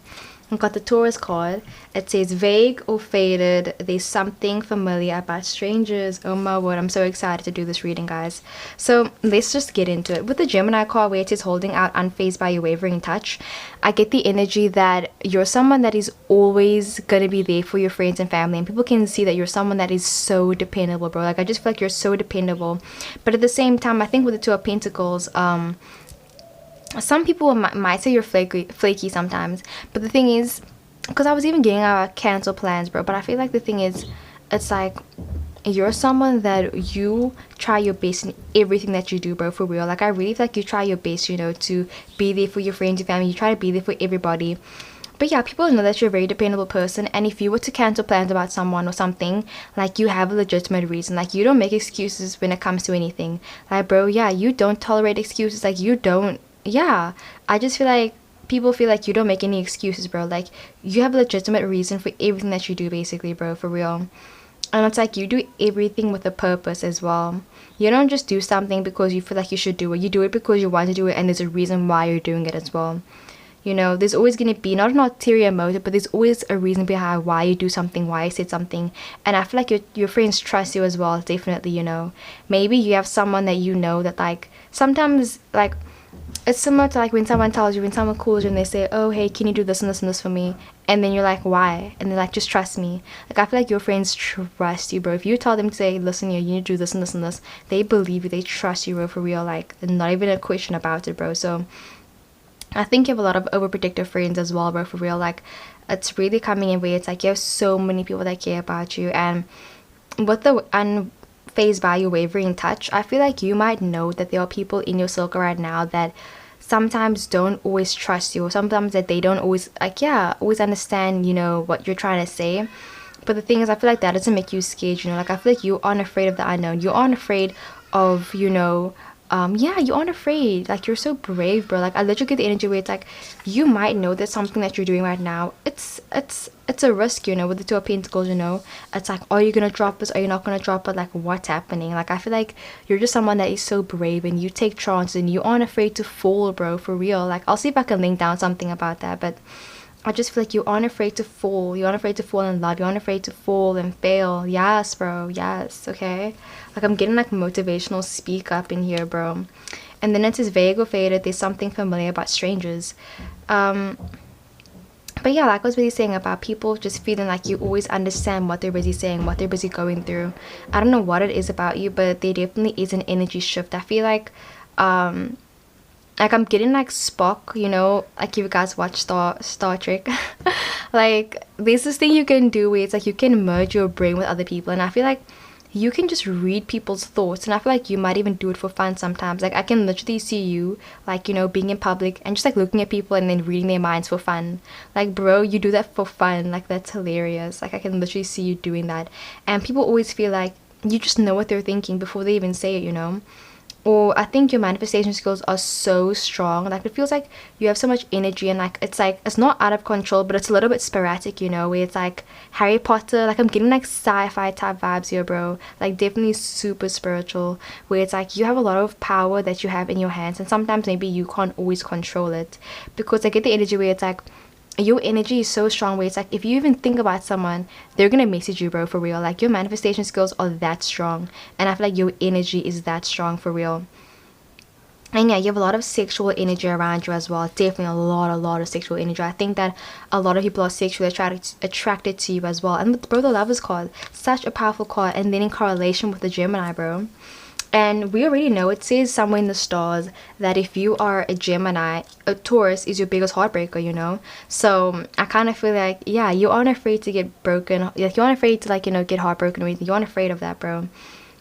I've got the Taurus card. It says vague or faded, there's something familiar about strangers. Oh my word, I'm so excited to do this reading, guys. So let's just get into it. With the Gemini card, where it is holding out, unfazed by your wavering touch, I get the energy that you're someone that is always gonna be there for your friends and family, and people can see that you're someone that is so dependable, bro. Like I just feel like you're so dependable. But at the same time, I think with the 2 of Pentacles, some people might say you're flaky sometimes, but the thing is, because I was even getting cancel plans, bro, but I feel like the thing is, it's like you're someone that you try your best in everything that you do, bro, for real. Like I really feel like you try your best, you know, to be there for your friends and family. You try to be there for everybody. But yeah, people know that you're a very dependable person, and if you were to cancel plans about someone or something, like, you have a legitimate reason. Like, you don't make excuses when it comes to anything. Like, bro, yeah, you don't tolerate excuses. Like, you don't, yeah. I just feel like people feel like you don't make any excuses, bro. Like, you have a legitimate reason for everything that you do, basically, bro, for real. And it's like, you do everything with a purpose as well. You don't just do something because you feel like you should do it. You do it because you want to do it, and there's a reason why you're doing it as well. You know, there's always going to be not an ulterior motive, but there's always a reason behind why you do something, why you said something. And I feel like your friends trust you as well, definitely, you know. Maybe you have someone that you know that, like, sometimes, like, it's similar to, like, when someone tells you, when someone calls you and they say, oh, hey, can you do this and this and this for me? And then you're like, why? And they're like, just trust me. Like, I feel like your friends trust you, bro. If you tell them to say, listen, you need to do this and this and this, they believe you, they trust you, bro, for real. Like, not even a question about it, bro. So I think you have a lot of overprotective friends as well, bro, for real. Like, it's really coming in where it's like you have so many people that care about you. And with the unfazed by your wavering touch, I feel like you might know that there are people in your circle right now that sometimes don't always trust you, or sometimes that they don't always, like, yeah, always understand, you know, what you're trying to say. But the thing is, I feel like that doesn't make you scared, you know. Like, I feel like you aren't afraid of the unknown. You aren't afraid of, you know, yeah, you aren't afraid. Like, you're so brave, bro. Like, I literally get the energy where it's like, you might know that something that you're doing right now, it's a risk, you know, with the Two of Pentacles, you know. It's like, are you gonna drop this? Are you not gonna drop it? Like, what's happening? Like, I feel like you're just someone that is so brave, and you take chances, and you aren't afraid to fall, bro, for real. Like, I'll see if I can link down something about that, but I just feel like you aren't afraid to fall. You aren't afraid to fall in love. You aren't afraid to fall and fail. Yes, bro. Yes, okay? Like, I'm getting, like, motivational speak up in here, bro. And then it says vague or faded. There's something familiar about strangers. But yeah, like I was really saying about people just feeling like you always understand what they're busy saying, what they're busy going through. I don't know what it is about you, but there definitely is an energy shift. I feel like I'm getting, like, Spock, you know, like, if you guys watch Star Trek. Like, there's this thing you can do where it's like you can merge your brain with other people, and I feel like you can just read people's thoughts, and I feel like you might even do it for fun sometimes. Like, I can literally see you, like, you know, being in public and just, like, looking at people and then reading their minds for fun. Like, bro, you do that for fun. Like, that's hilarious. Like, I can literally see you doing that, and people always feel like you just know what they're thinking before they even say it, you know. Or I think your manifestation skills are so strong. Like, it feels like you have so much energy, and, like, it's not out of control, but it's a little bit sporadic, you know, where it's like Harry Potter. Like, I'm getting, like, sci-fi type vibes here, bro. Like, definitely super spiritual, where it's like you have a lot of power that you have in your hands, and sometimes maybe you can't always control it, because I get the energy where it's like your energy is so strong where it's like if you even think about someone, they're gonna message you, bro, for real. Like, your manifestation skills are that strong, and I feel like your energy is that strong, for real. And yeah, you have a lot of sexual energy around you as well. Definitely a lot of sexual energy. I think that a lot of people are sexually attracted to you as well. And with, bro, the Lovers card, such a powerful card, and then in correlation with the Gemini, bro. And we already know, it says somewhere in the stars that if you are a Gemini, a Taurus is your biggest heartbreaker, you know. So I kind of feel like, yeah, you aren't afraid to get broken. Like, you aren't afraid to, like, you know, get heartbroken or anything. You aren't afraid of that, bro.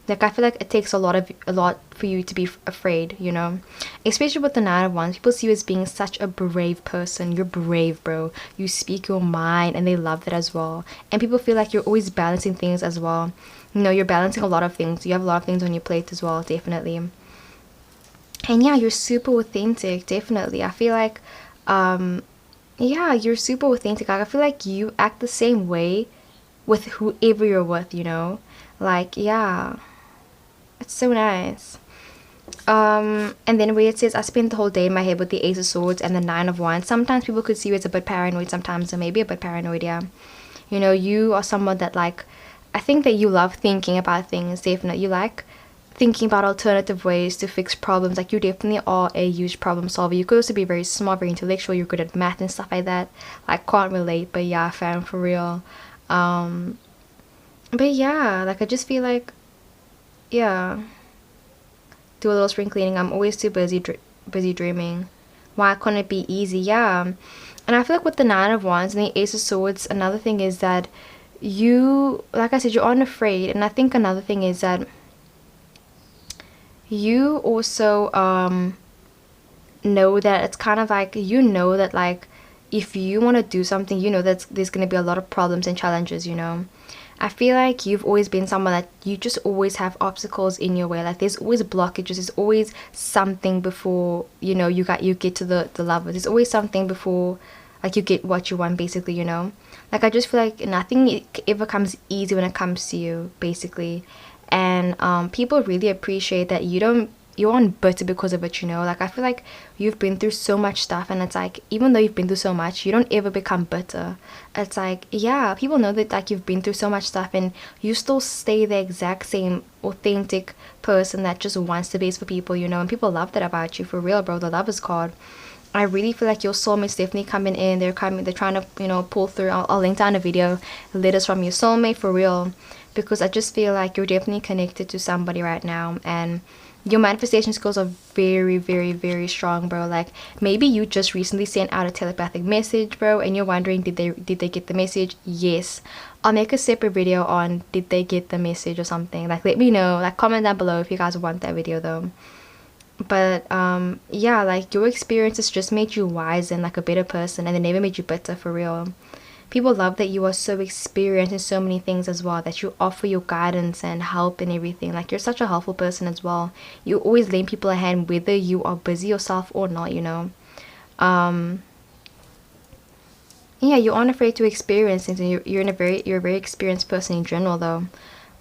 Like, I feel like it takes a lot for you to be afraid, you know. Especially with the Nine of Wands, people see you as being such a brave person. You're brave, bro. You speak your mind, and they love that as well. And people feel like you're always balancing things as well. You know, you're balancing a lot of things. You have a lot of things on your plate as well, definitely. And yeah, you're super authentic, definitely. I feel like, yeah, you're super authentic. Like, I feel like you act the same way with whoever you're with, you know. Like, yeah, it's so nice. And then where it says, I spent the whole day in my head with the Ace of Swords and the Nine of Wands. Sometimes people could see you as a bit paranoid sometimes, or maybe a bit paranoid, yeah. You know, you are someone that, like, I think that you love thinking about things, definitely. You like thinking about alternative ways to fix problems. Like, you definitely are a huge problem solver. You could also be very smart, very intellectual. You're good at math and stuff like that. Like, can't relate, but yeah, fam, for real. But yeah, like, I just feel like, yeah, do a little spring cleaning. I'm always too busy dreaming. Why couldn't it be easy? Yeah. And I feel like with the Nine of Wands and the Ace of Swords, another thing is that you, like I said, you aren't afraid. And I think another thing is that you also know that it's kind of like, you know that, like, if you want to do something, you know that there's going to be a lot of problems and challenges, you know. I feel like you've always been someone that you just always have obstacles in your way. Like there's always blockages. There's always something before, you know, you get to the love. There's always something before, like, you get what you want, basically, you know. Like I just feel like nothing ever comes easy when it comes to you, basically. And people really appreciate that you aren't bitter because of it, you know. Like I feel like you've been through so much stuff, and it's like, even though you've been through so much, you don't ever become bitter. It's like, yeah, people know that, like, you've been through so much stuff and you still stay the exact same authentic person that just wants the best for people, you know. And people love that about you, for real, bro. The love is called. I really feel like your soulmate's definitely coming in. They're trying to, you know, pull through. I'll link down a video, letters from your soulmate, for real, because I just feel like you're definitely connected to somebody right now, and your manifestation skills are very, very, very strong, bro. Like maybe you just recently sent out a telepathic message, bro, and you're wondering, did they get the message? Yes. I'll make a separate video on did they get the message or something. Like let me know, like comment down below if you guys want that video though. But yeah, like your experiences just made you wise and like a better person, and they never made you bitter, for real. People love that you are so experienced in so many things as well, that you offer your guidance and help and everything. Like you're such a helpful person as well. You always lend people a hand whether you are busy yourself or not, you know. Yeah, you aren't afraid to experience things, and you're a very experienced person in general though.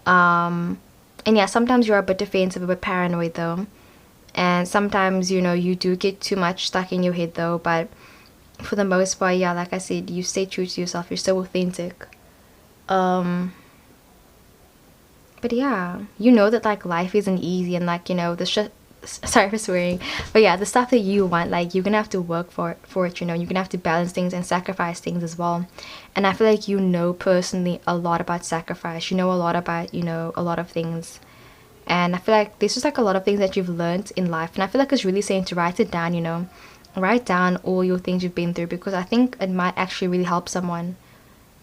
And yeah, sometimes you're a bit defensive, a bit paranoid though. And sometimes, you know, you do get too much stuck in your head though, but for the most part, yeah, like I said, you stay true to yourself. You're so authentic. But yeah, you know that like life isn't easy, and like, you know, the shit, sorry for swearing, but yeah, the stuff that you want, like you're gonna have to work for it, you know. You're gonna have to balance things and sacrifice things as well. And I feel like you know personally a lot about sacrifice. You know a lot about, you know, a lot of things. And I feel like this is like a lot of things that you've learned in life, and I feel like it's really saying to write it down, you know. Write down all your things you've been through, because I think it might actually really help someone.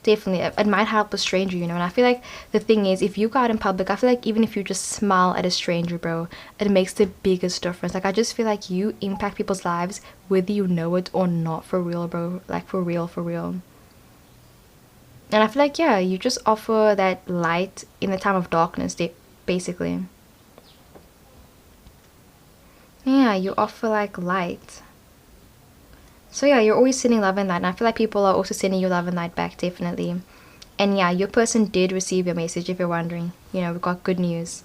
Definitely, it might help a stranger, you know. And I feel like the thing is, if you go out in public, I feel like even if you just smile at a stranger, bro, it makes the biggest difference. Like I just feel like you impact people's lives whether you know it or not, for real, bro. Like for real, for real. And I feel like, yeah, you just offer that light in the time of darkness, basically. Yeah, you offer like light. So yeah, you're always sending love and light, and I feel like people are also sending you love and light back, definitely. And yeah, your person did receive your message, if you're wondering. You know, we got good news.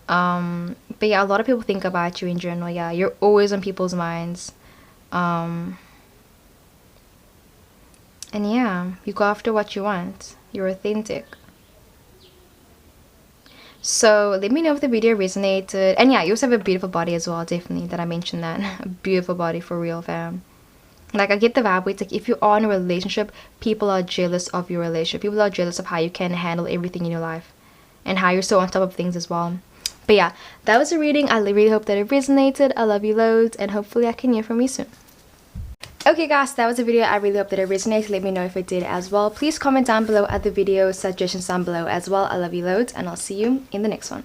But yeah, a lot of people think about you in general. Yeah, you're always on people's minds. And yeah, you go after what you want. You're authentic. So let me know if the video resonated. And yeah, you also have a beautiful body as well, definitely, that I mentioned that. A beautiful body, for real, fam. Like I get the vibe where it's like, if you are in a relationship, people are jealous of your relationship. People are jealous of how you can handle everything in your life, and how you're so on top of things as well. But yeah, that was a reading. I really hope that it resonated. I love you loads, and hopefully I can hear from you soon. Okay guys, that was the video. I really hope that it resonated. Let me know if it did as well. Please comment down below at the video suggestions down below as well. I love you loads, and I'll see you in the next one.